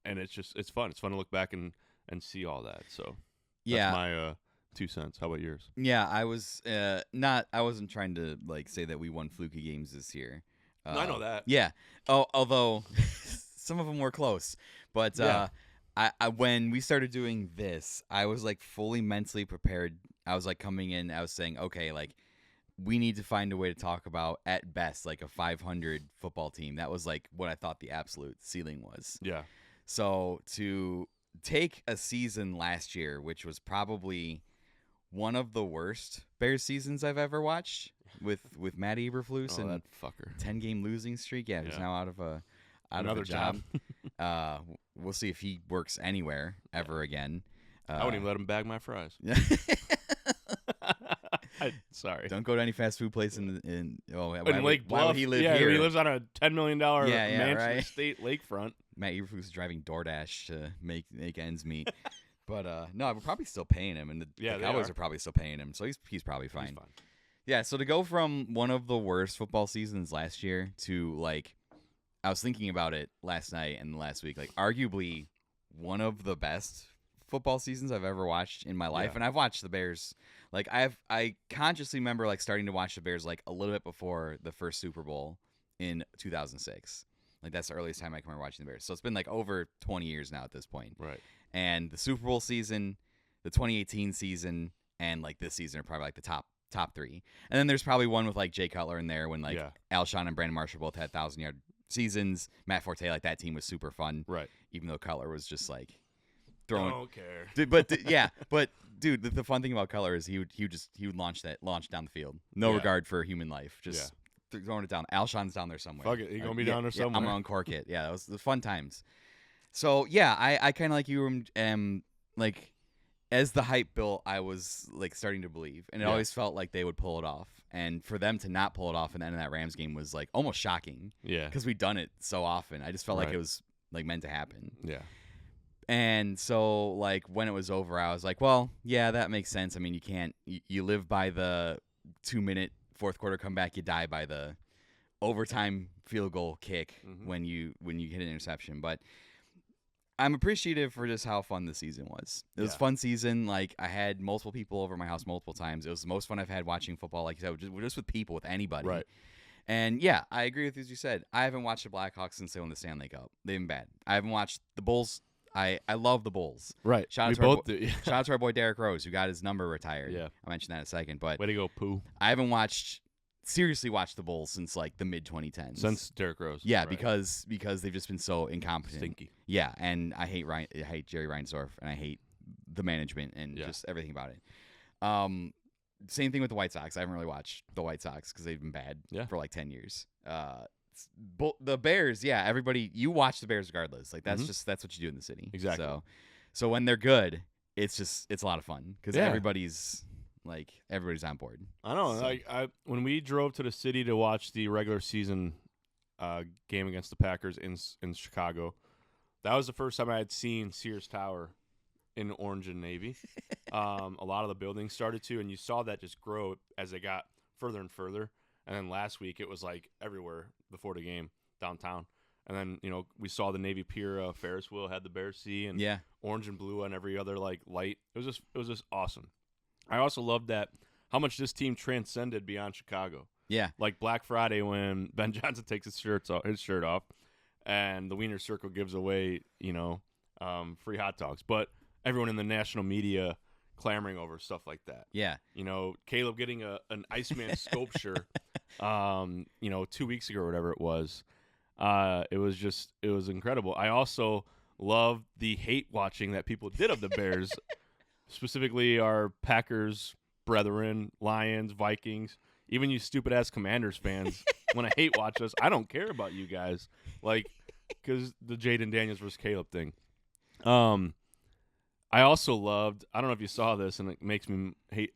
Speaker 2: And it's fun. It's fun to look back and see all that. So
Speaker 1: yeah,
Speaker 2: that's my 2 cents. How about yours?
Speaker 1: Yeah, I wasn't trying to like say that we won fluky games this year.
Speaker 2: No, I know that.
Speaker 1: Yeah. Oh, although some of them were close. But
Speaker 2: yeah.
Speaker 1: I when we started doing this, I was like fully mentally prepared. I was like coming in, I was saying, okay, like we need to find a way to talk about at best like a 500 football team. That was like what I thought the absolute ceiling was.
Speaker 2: Yeah.
Speaker 1: So to take a season last year, which was probably one of the worst Bears seasons I've ever watched, with Matt Eberflus and
Speaker 2: that fucker
Speaker 1: 10-game losing streak. Yeah, he's now out of
Speaker 2: another
Speaker 1: a job. We'll see if he works anywhere ever again.
Speaker 2: I wouldn't even let him bag my fries. Sorry.
Speaker 1: Don't go to any fast food place in
Speaker 2: Lake Bluff.
Speaker 1: Why would he live here?
Speaker 2: He lives on a $10 million mansion
Speaker 1: right.
Speaker 2: state lakefront.
Speaker 1: Matt Eberflus is driving DoorDash to make ends meet. But no, we're probably still paying him, and the Cowboys are probably still paying him, so he's probably fine.
Speaker 2: He's fine.
Speaker 1: Yeah, so to go from one of the worst football seasons last year to like, I was thinking about it last night and last week, like arguably one of the best football seasons I've ever watched in my life.
Speaker 2: Yeah.
Speaker 1: And I've watched the Bears, like I consciously remember like starting to watch the Bears like a little bit before the first Super Bowl in 2006. Like that's the earliest time I can remember watching the Bears. So it's been like over 20 years now at this point.
Speaker 2: Right.
Speaker 1: And the Super Bowl season, the 2018 season, and like this season are probably like the top top 3. And then there's probably one with like Jay Cutler in there when like Alshon and Brandon Marshall both had 1,000-yard seasons. Matt Forte, like that team was super fun.
Speaker 2: Right.
Speaker 1: Even though Cutler was just like throwing.
Speaker 2: Don't care.
Speaker 1: But dude, the fun thing about Cutler is he would launch down the field, no regard for human life, just throwing it down. Alshon's down there somewhere.
Speaker 2: Fuck it, he's gonna be down there somewhere.
Speaker 1: I'm gonna uncork it. Yeah, that was the fun times. So yeah, I kind of like you am like. As the hype built, I was like starting to believe, and it always felt like they would pull it off. And for them to not pull it off in the end of that Rams game was like almost shocking. Yeah, because we'd done it so often. I just felt like it was like meant to happen.
Speaker 2: Yeah.
Speaker 1: And so like when it was over, I was like, well, yeah, that makes sense. I mean, you live by the 2-minute fourth quarter comeback, you die by the overtime field goal kick when you hit an interception, but. I'm appreciative for just how fun the season was. It was a fun season. Like, I had multiple people over my house multiple times. It was the most fun I've had watching football, like you said, just with people, with anybody.
Speaker 2: Right.
Speaker 1: And, yeah, I agree with you, as you said. I haven't watched the Blackhawks since they won the Stanley Cup. They've been bad. I haven't watched the Bulls. I love the Bulls.
Speaker 2: Right.
Speaker 1: Shout out to our boy Derrick Rose, who got his number retired. Yeah. I'll mention that in a second. But
Speaker 2: way to go, Pooh.
Speaker 1: I haven't seriously watched the Bulls since like the mid 2010s.
Speaker 2: Since Derrick Rose.
Speaker 1: Yeah, right. because they've just been so incompetent.
Speaker 2: Stinky.
Speaker 1: Yeah, and I hate Jerry Reinsdorf, and I hate the management and just everything about it. Same thing with the White Sox. I haven't really watched the White Sox because they've been bad for like 10 years. The Bears, everybody, you watch the Bears regardless. Like that's what you do in the city.
Speaker 2: Exactly.
Speaker 1: So when they're good, it's a lot of fun because everybody's on board.
Speaker 2: I know. So. When we drove to the city to watch the regular season game against the Packers in Chicago, that was the first time I had seen Sears Tower in orange and navy. A lot of the buildings started to, and you saw that just grow as they got further and further. And then last week it was like everywhere before the game downtown. And then we saw the Navy Pier Ferris wheel had the Bears C and orange and blue on every other like light. It was just awesome. I also loved how much this team transcended beyond Chicago.
Speaker 1: Yeah.
Speaker 2: Like Black Friday when Ben Johnson takes his shirt off and the Wiener Circle gives away, free hot dogs. But everyone in the national media clamoring over stuff like that.
Speaker 1: Yeah.
Speaker 2: Caleb getting an Iceman sculpture, 2 weeks ago or whatever it was. It was incredible. I also love the hate watching that people did of the Bears. Specifically our Packers brethren, Lions, Vikings, even you stupid-ass Commanders fans want to hate watch us. I don't care about you guys, because the Jaden Daniels versus Caleb thing. I also loved, I don't know if you saw this, and it makes me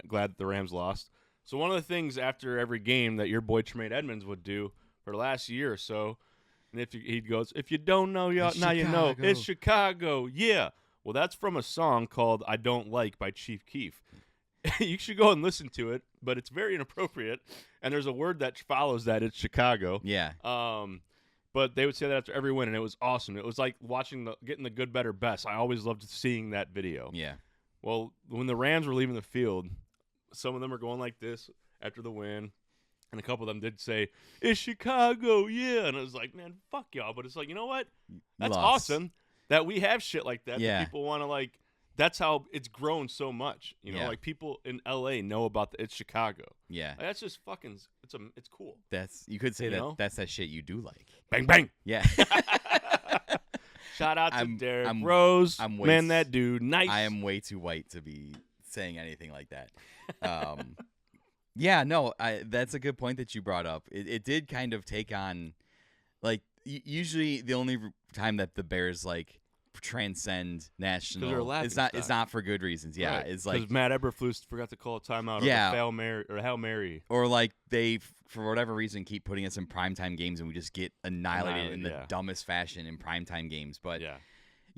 Speaker 2: glad that the Rams lost. So one of the things after every game that your boy Tremaine Edmonds would do for the last year or so, and he goes, if you don't know, now you know, it's Chicago, yeah. Well, that's from a song called I Don't Like by Chief Keef. You should go and listen to it, but it's very inappropriate. And there's a word that follows that. It's Chicago.
Speaker 1: Yeah.
Speaker 2: But they would say that after every win, and it was awesome. It was like getting the good, better, best. I always loved seeing that video.
Speaker 1: Yeah.
Speaker 2: Well, when the Rams were leaving the field, some of them are going like this after the win. And a couple of them did say, it's Chicago, yeah. And I was like, man, fuck y'all. But it's like, you know what? That's awesome. That we have shit like that. That people want to that's how it's grown so much. Like people in LA know about it's Chicago.
Speaker 1: Yeah.
Speaker 2: That's just fucking, it's cool.
Speaker 1: You could say that's that shit you do like.
Speaker 2: Bang, bang.
Speaker 1: Yeah.
Speaker 2: Shout out to Derrick Rose. That dude, nice.
Speaker 1: I am way too white to be saying anything like that. Yeah, no, that's a good point that you brought up. It did kind of take on, usually the only time that the Bears transcend national, it's not for good reasons. Yeah, right. It's
Speaker 2: because Matt Eberflus forgot to call a timeout.
Speaker 1: Yeah,
Speaker 2: or Hail Mary,
Speaker 1: or they for whatever reason keep putting us in primetime games and we just get annihilated in the dumbest fashion in primetime games. But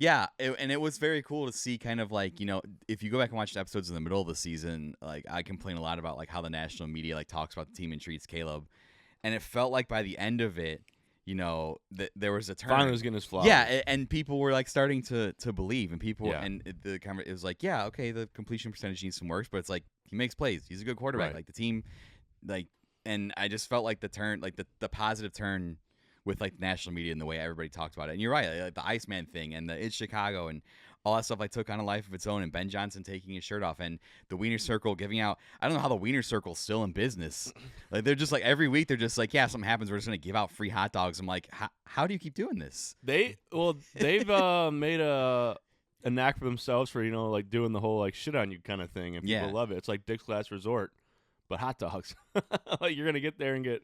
Speaker 1: and it was very cool to see kind of if you go back and watch the episodes in the middle of the season, I complain a lot about how the national media talks about the team and treats Caleb, and it felt like by the end of it, there was a turn.
Speaker 2: Finally was getting his flowers.
Speaker 1: Yeah, and people were starting to believe, and people and it was okay, the completion percentage needs some work, but it's he makes plays. He's a good quarterback.
Speaker 2: Right.
Speaker 1: The team, and I just felt the turn, the positive turn with national media and the way everybody talked about it. And you're right, the Iceman thing and the it's Chicago and all that stuff like took on a life of its own, and Ben Johnson taking his shirt off, and the Wiener Circle giving out. I don't know how the Wiener Circle's still in business. Like they're just like every week they're just like, yeah, something happens, we're just gonna give out free hot dogs. I'm like, how do you keep doing this?
Speaker 2: They've made a knack for themselves for like doing the whole like shit on you kind of thing, and people love it. It's like Dick's Last Resort, but hot dogs. Like you're gonna get there and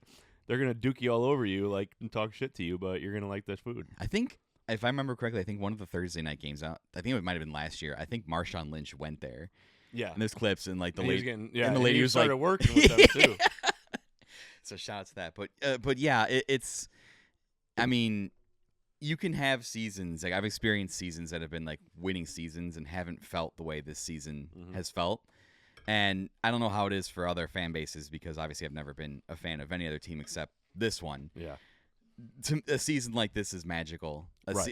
Speaker 2: they're gonna duke you all over you, like and talk shit to you, but you're gonna like this food.
Speaker 1: I think. If I remember correctly, I think one of the Thursday night games out. I think it might have been last year. I think Marshawn Lynch went there.
Speaker 2: Yeah,
Speaker 1: and there's clips and like the lady,
Speaker 2: and
Speaker 1: the lady was
Speaker 2: started working with them too.
Speaker 1: So shout out to that. But yeah, it's. I mean, you can have seasons. Like I've experienced seasons that have been like winning seasons and haven't felt the way this season has felt. And I don't know how it is for other fan bases because obviously I've never been a fan of any other team except this one.
Speaker 2: Yeah.
Speaker 1: A season like this is magical.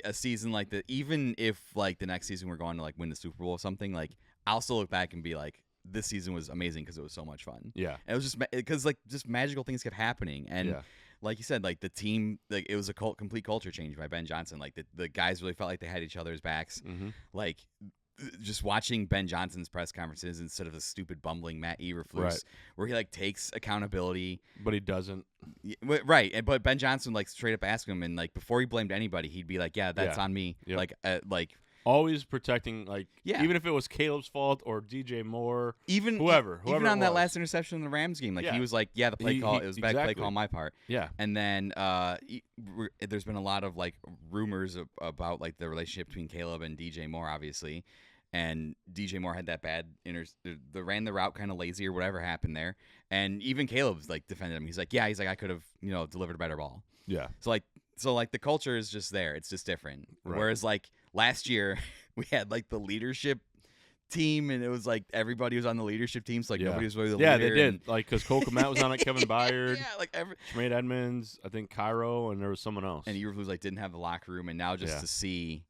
Speaker 1: A season like that, even if like the next season we're going to like win the Super Bowl or something, like I'll still look back and be like, this season was amazing because it was so much fun.
Speaker 2: Yeah,
Speaker 1: and it was just because like just magical things kept happening, and like you said, like the team, like it was a complete culture change by Ben Johnson. Like the guys really felt like they had each other's backs. Like just watching Ben Johnson's press conferences instead of the stupid bumbling Matt Eberflus, where he like takes accountability,
Speaker 2: but he doesn't.
Speaker 1: Right, but Ben Johnson like straight up asked him, and like before he blamed anybody, he'd be like, "Yeah, that's on me."
Speaker 2: Yep.
Speaker 1: Like
Speaker 2: always protecting, like even if it was Caleb's fault or DJ Moore,
Speaker 1: even
Speaker 2: whoever
Speaker 1: even on that last interception in the Rams game, like he was like, "Yeah, the play call, it was a bad play call on my part."
Speaker 2: Yeah,
Speaker 1: and then there's been a lot of like rumors about like the relationship between Caleb and DJ Moore, obviously. And DJ Moore had that bad ran the route kind of lazy or whatever happened there. And even Caleb's like defended him. He's like, I could have, delivered a better ball.
Speaker 2: Yeah.
Speaker 1: So like the culture is just there. It's just different.
Speaker 2: Right.
Speaker 1: Whereas like last year we had like the leadership team and it was like everybody was on the leadership team. So like nobody was really the leader.
Speaker 2: Yeah, they did. Like because Cole Kmet was on it, Kevin Byard.
Speaker 1: Yeah, like
Speaker 2: Tremaine Edmonds, I think Cairo, and there was someone else.
Speaker 1: And Eberflus like didn't have the locker room, and now just to see.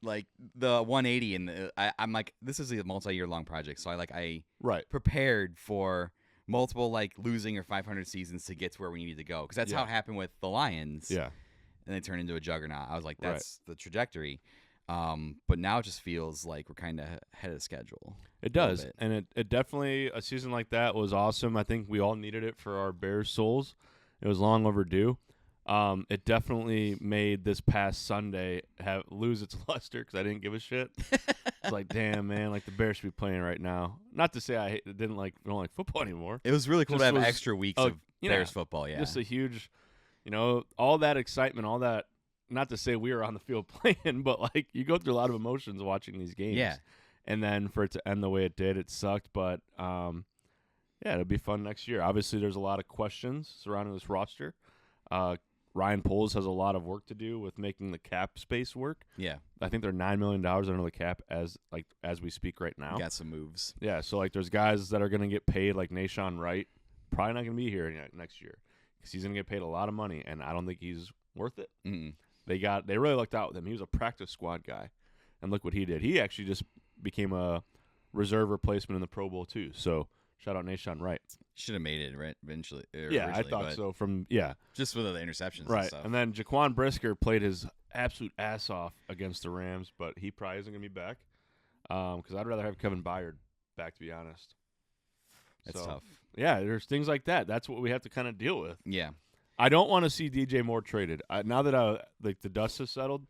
Speaker 1: Like the 180 and I'm like, this is a multi-year long project, so I prepared for multiple like losing or 500 seasons to get to where we needed to go because that's how it happened with the Lions.
Speaker 2: Yeah,
Speaker 1: and they turned into a juggernaut. I was like, that's the trajectory. But now it just feels like we're kind of ahead of schedule.
Speaker 2: It does, and it definitely a season like that was awesome. I think we all needed it for our Bears souls. It was long overdue. It definitely made this past Sunday lose its luster because I didn't give a shit. It's like, damn, man, like the Bears should be playing right now. Not to say I don't like football anymore.
Speaker 1: It was really cool to have extra weeks of Bears football. Yeah,
Speaker 2: just a huge, all that excitement, all that. Not to say we were on the field playing, but like you go through a lot of emotions watching these games.
Speaker 1: Yeah,
Speaker 2: and then for it to end the way it did, it sucked. But it'll be fun next year. Obviously, there's a lot of questions surrounding this roster. Ryan Poles has a lot of work to do with making the cap space work.
Speaker 1: Yeah,
Speaker 2: I think they're $9 million under the cap as we speak right now.
Speaker 1: Got some moves.
Speaker 2: Yeah, so like there's guys that are going to get paid like Nashawn Wright, probably not going to be here next year because he's going to get paid a lot of money, and I don't think he's worth it.
Speaker 1: Mm-mm.
Speaker 2: They really lucked out with him. He was a practice squad guy, and look what he did. He actually just became a reserve replacement in the Pro Bowl too. So. Shout out Nashawn Wright.
Speaker 1: Should have made it eventually.
Speaker 2: Yeah, I thought so.
Speaker 1: Just with the interceptions,
Speaker 2: right?
Speaker 1: And stuff.
Speaker 2: And then Jaquan Brisker played his absolute ass off against the Rams, but he probably isn't going to be back. Because I'd rather have Kevin Byard back, to be honest.
Speaker 1: That's tough.
Speaker 2: Yeah, there's things like that. That's what we have to kind of deal with.
Speaker 1: Yeah,
Speaker 2: I don't want to see DJ Moore traded. Now that the dust has settled,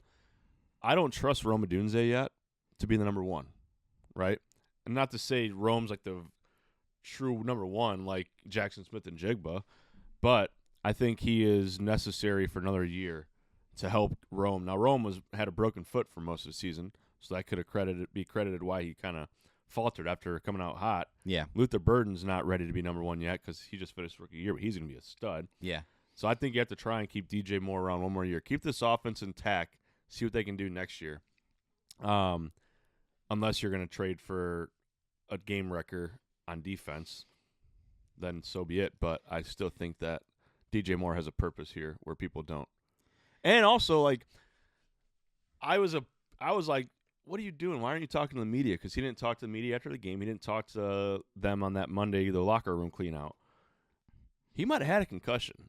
Speaker 2: I don't trust Rome Odunze yet to be the number one, right? And not to say Rome's like the true number one like Jackson Smith and Jigba, but I think he is necessary for another year to help Rome. Now Rome had a broken foot for most of the season, so that could have be credited why he kind of faltered after coming out hot.
Speaker 1: Yeah,
Speaker 2: Luther Burden's not ready to be number one yet because he just finished rookie year, but he's going to be a stud.
Speaker 1: Yeah,
Speaker 2: so I think you have to try and keep DJ Moore around one more year, keep this offense intact, see what they can do next year. Unless you're going to trade for a game wrecker on defense, then so be it. But I still think that DJ Moore has a purpose here where people don't. And also, like, I was like, what are you doing? Why aren't you talking to the media? Because he didn't talk to the media after the game. He didn't talk to them on that Monday, the locker room clean out. He might have had a concussion.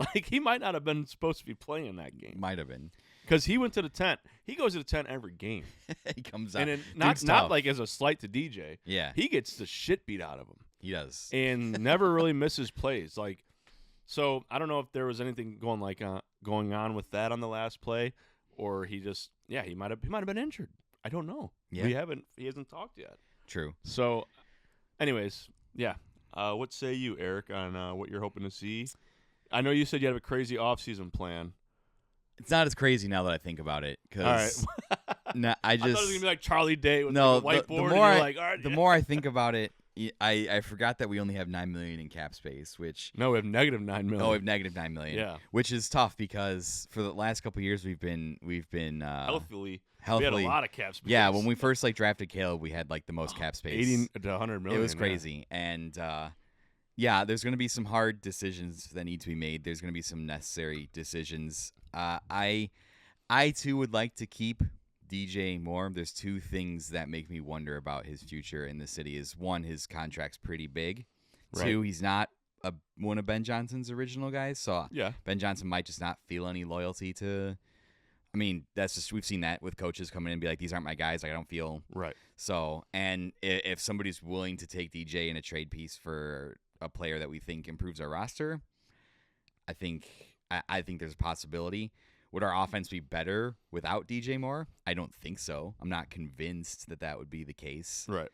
Speaker 2: Like, he might not have been supposed to be playing that game.
Speaker 1: Might have been.
Speaker 2: Because he went to the tent. He goes to the tent every game.
Speaker 1: He comes out.
Speaker 2: And not like as a slight to DJ.
Speaker 1: Yeah.
Speaker 2: He gets the shit beat out of him.
Speaker 1: He does.
Speaker 2: And never really misses plays. Like, so I don't know if there was anything going on with that on the last play, or he just he might have been injured. I don't know.
Speaker 1: Yeah.
Speaker 2: He hasn't talked yet.
Speaker 1: True.
Speaker 2: So, anyways, yeah. What say you, Eric, on what you're hoping to see? I know you said you have a crazy off-season plan.
Speaker 1: It's not as crazy now that I think about it. Cause
Speaker 2: all right.
Speaker 1: I
Speaker 2: thought it was going to be like Charlie Day with like a whiteboard.
Speaker 1: The more I think about it, I forgot that we only have $9 million in cap space, which
Speaker 2: no, we have negative $9 million.
Speaker 1: Oh, we have negative $9 million.
Speaker 2: Yeah,
Speaker 1: which is tough because for the last couple of years we've been
Speaker 2: healthily.
Speaker 1: We
Speaker 2: had a lot of cap space.
Speaker 1: Yeah, when we first drafted Caleb, we had like the most cap space,
Speaker 2: 80 to 100 million.
Speaker 1: It was crazy, and there's going to be some hard decisions that need to be made. There's going to be some necessary decisions. I too would like to keep DJ Moore. There's two things that make me wonder about his future in the city. Is one, his contract's pretty big. Right. Two, he's not one of Ben Johnson's original guys, so Ben Johnson might just not feel any loyalty to. I mean, that's just we've seen that with coaches coming in and be like, these aren't my guys. Like, I don't feel
Speaker 2: right.
Speaker 1: So, and if somebody's willing to take DJ in a trade piece for a player that we think improves our roster, I think there's a possibility. Would our offense be better without DJ Moore? I don't think so. I'm not convinced that would be the case.
Speaker 2: Right.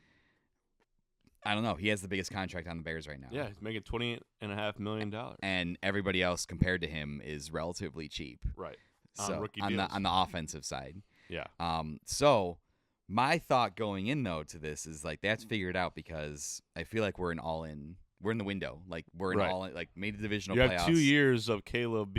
Speaker 1: I don't know. He has the biggest contract on the Bears right now.
Speaker 2: Yeah, he's making $28.5 million.
Speaker 1: And everybody else compared to him is relatively cheap.
Speaker 2: Right.
Speaker 1: So
Speaker 2: rookie
Speaker 1: on
Speaker 2: deals.
Speaker 1: the offensive side.
Speaker 2: Yeah.
Speaker 1: So my thought going in though to this is like that's figured out because I feel like we're in the window. Like we're in all in, like made the divisional playoffs.
Speaker 2: You have 2 years of Caleb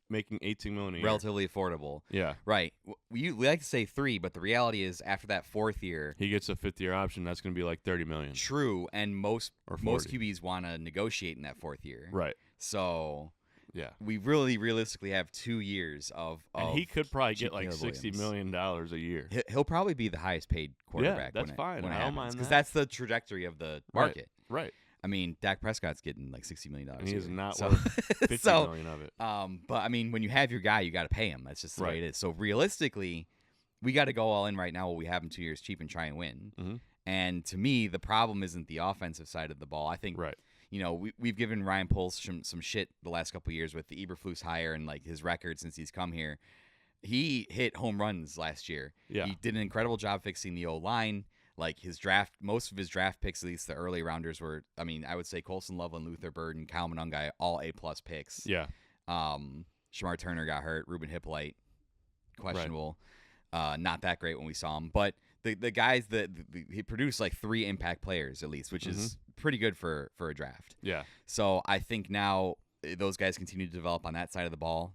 Speaker 2: making $18 million a year.
Speaker 1: Relatively affordable.
Speaker 2: Yeah.
Speaker 1: Right. We like to say 3, but the reality is after that 4th year,
Speaker 2: he gets a 5th-year option. That's going to be like $30 million.
Speaker 1: True, and most QBs want to negotiate in that 4th year.
Speaker 2: Right.
Speaker 1: So.
Speaker 2: Yeah,
Speaker 1: we really realistically have 2 years of
Speaker 2: and he could probably get like $60 million a year.
Speaker 1: He'll probably be the highest paid quarterback.
Speaker 2: Yeah, that's fine.
Speaker 1: When
Speaker 2: I don't mind
Speaker 1: because that's the trajectory of the market.
Speaker 2: Right.
Speaker 1: I mean, Dak Prescott's getting like $60 million.
Speaker 2: And he is not worth $50 million of it.
Speaker 1: But I mean, when you have your guy, you got to pay him. That's just the way it is. So realistically, we got to go all in right now while we have him 2 years cheap and try and win.
Speaker 2: Mm-hmm.
Speaker 1: And to me, the problem isn't the offensive side of the ball. I think.
Speaker 2: Right.
Speaker 1: You know, we've given Ryan Poles some shit the last couple of years with the Eberflus hire and like his record since he's come here. He hit home runs last year.
Speaker 2: Yeah.
Speaker 1: He did an incredible job fixing the O-line. Like most of his draft picks, at least the early rounders were, I mean, I would say Colson Loveland, Luther Burden, Kyle Monungai, all A+ picks.
Speaker 2: Yeah.
Speaker 1: Shamar Turner got hurt. Ruben Hippolyte, questionable. Right. Not that great when we saw him. But the guys he produced like 3 impact players at least, which is pretty good for a draft.
Speaker 2: Yeah.
Speaker 1: So I think now those guys continue to develop on that side of the ball.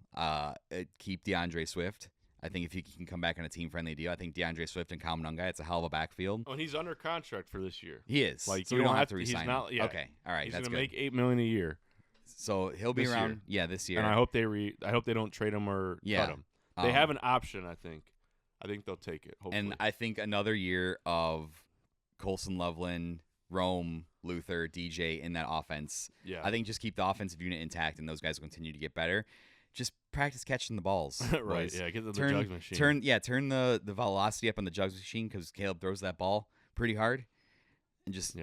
Speaker 1: Keep DeAndre Swift. I think if he can come back on a team-friendly deal, I think DeAndre Swift and Kyle Monungai, it's a hell of a backfield.
Speaker 2: Oh, and he's under contract for this year.
Speaker 1: He is.
Speaker 2: Like,
Speaker 1: so we don't have to re-sign him.
Speaker 2: Yeah.
Speaker 1: Okay. All right.
Speaker 2: He's
Speaker 1: that's
Speaker 2: going
Speaker 1: good.
Speaker 2: to make $8 million a year.
Speaker 1: So he'll be around. Yeah, this year.
Speaker 2: And I hope they don't trade him or cut him. They have an option, I think. I think they'll take it, hopefully.
Speaker 1: And I think another year of Colson Loveland, Rome, Luther, DJ in that offense.
Speaker 2: Yeah.
Speaker 1: I think just keep the offensive unit intact, and those guys will continue to get better. Just practice catching the balls.
Speaker 2: Right, yeah, get the jugs machine.
Speaker 1: Turn the velocity up on the jugs machine because Caleb throws that ball pretty hard. And just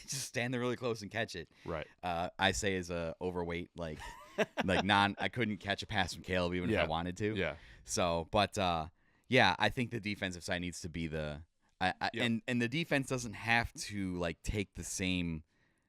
Speaker 1: stand there really close and catch it.
Speaker 2: Right.
Speaker 1: I say as a overweight, like I couldn't catch a pass from Caleb even if I wanted to.
Speaker 2: Yeah.
Speaker 1: So, but I think the defensive side needs to be and the defense doesn't have to like take the same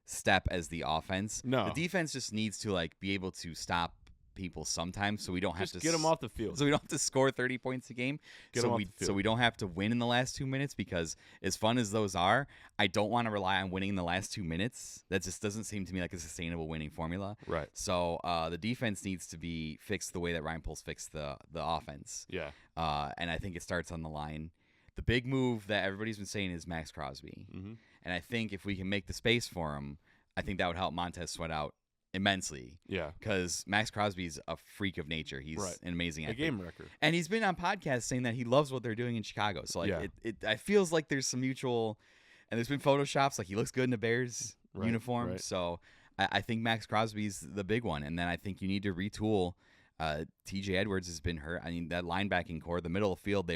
Speaker 1: step as the offense.
Speaker 2: No.
Speaker 1: The defense just needs to like be able to stop people sometimes, so we don't have to
Speaker 2: get them off the field.
Speaker 1: So we don't have to score 30 points a game. So we don't have to win in the last 2 minutes, because as fun as those are, I don't want to rely on winning in the last 2 minutes. That just doesn't seem to me like a sustainable winning formula.
Speaker 2: Right.
Speaker 1: So the defense needs to be fixed the way that Ryan Poles fixed the offense.
Speaker 2: Yeah.
Speaker 1: And I think it starts on the line. The big move that everybody's been saying is Max Crosby.
Speaker 2: Mm-hmm.
Speaker 1: And I think if we can make the space for him, I think that would help Montez Sweat out immensely.
Speaker 2: Yeah.
Speaker 1: Because Max Crosby's a freak of nature. He's an amazing athlete.
Speaker 2: A game record.
Speaker 1: And he's been on podcasts saying that he loves what they're doing in Chicago. So like it feels like there's some mutual, and there's been photoshops, like he looks good in a Bears uniform.
Speaker 2: Right.
Speaker 1: So I think Max Crosby's the big one, and then I think you need to retool. T.J. Edwards has been hurt. I mean, that linebacking core, the middle of the field,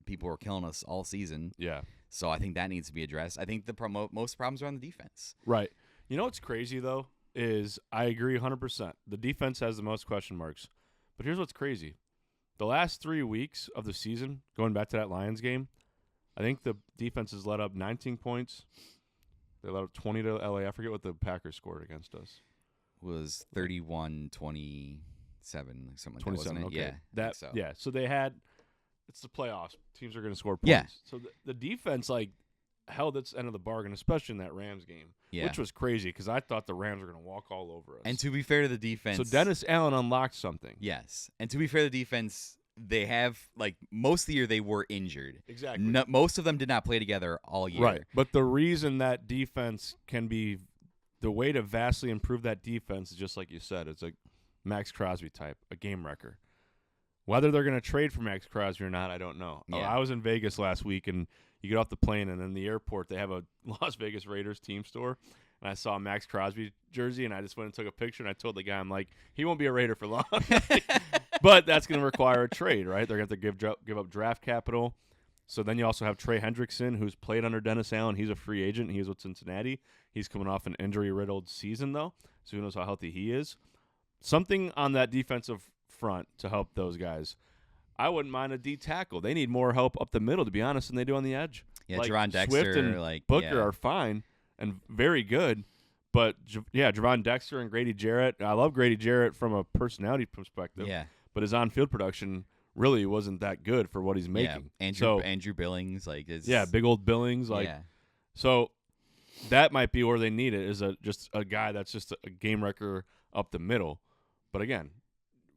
Speaker 1: people were killing us all season.
Speaker 2: Yeah.
Speaker 1: So I think that needs to be addressed. I think most problems are on the defense.
Speaker 2: Right. You know what's crazy, though, is I agree 100%. The defense has the most question marks. But here's what's crazy. The last 3 weeks of the season, going back to that Lions game, I think the defense has let up 19 points. They let up 20 to LA. I forget what the Packers scored against us.
Speaker 1: It was 31-27, something like that, wasn't it?
Speaker 2: Okay.
Speaker 1: Yeah.
Speaker 2: So they had – it's the playoffs. Teams are going to score points.
Speaker 1: Yeah.
Speaker 2: So the defense, held its end of the bargain, especially in that Rams game, which was crazy because I thought the Rams were going to walk all over us.
Speaker 1: And to be fair to the defense.
Speaker 2: So Dennis Allen unlocked something.
Speaker 1: Yes. And to be fair to the defense, they have, most of the year they were injured.
Speaker 2: Exactly.
Speaker 1: Most of them did not play together all year.
Speaker 2: Right. But the reason that defense can be – the way to vastly improve that defense is just like you said. It's a Max Crosby type, a game wrecker. Whether they're going to trade for Max Crosby or not, I don't know.
Speaker 1: Yeah.
Speaker 2: I was in Vegas last week, and you get off the plane, and in the airport, they have a Las Vegas Raiders team store. And I saw a Max Crosby jersey, and I just went and took a picture, and I told the guy, I'm like, he won't be a Raider for long. But that's going to require a trade, right? They're going to have to give up draft capital. So then you also have Trey Hendrickson, who's played under Dennis Allen. He's a free agent. He's with Cincinnati. He's coming off an injury-riddled season, though, so who knows how healthy he is. Something on that defensive front to help those guys. I wouldn't mind a D tackle. They need more help up the middle, to be honest, than they do on the edge.
Speaker 1: Yeah, Javon Dexter,
Speaker 2: Swift and Booker are fine and very good, but Javon Dexter and Grady Jarrett. I love Grady Jarrett from a personality perspective.
Speaker 1: Yeah,
Speaker 2: but his on-field production really wasn't that good for what he's making.
Speaker 1: Yeah, Andrew Billings,
Speaker 2: big old Billings, So that might be where they need it is just a guy that's just a game wrecker up the middle. But again,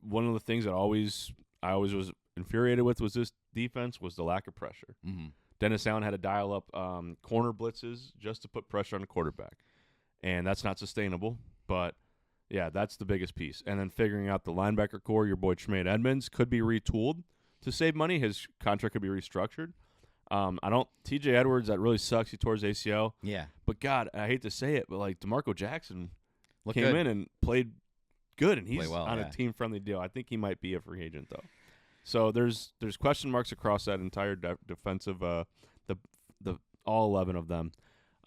Speaker 2: one of the things that I always was infuriated with was this defense was the lack of pressure.
Speaker 1: Mm-hmm.
Speaker 2: Dennis Allen had to dial up corner blitzes just to put pressure on the quarterback, and that's not sustainable. But yeah, that's the biggest piece. And then figuring out the linebacker core, your boy Tremaine Edmonds could be retooled to save money. His contract could be restructured. T.J. Edwards, that really sucks. He tore his ACL.
Speaker 1: Yeah.
Speaker 2: But God, I hate to say it, but DeMarco Jackson
Speaker 1: Looked
Speaker 2: came
Speaker 1: good.
Speaker 2: in and played good, and he's
Speaker 1: on
Speaker 2: a team-friendly deal. I think he might be a free agent, though. So there's question marks across that entire defensive, the all 11 of them.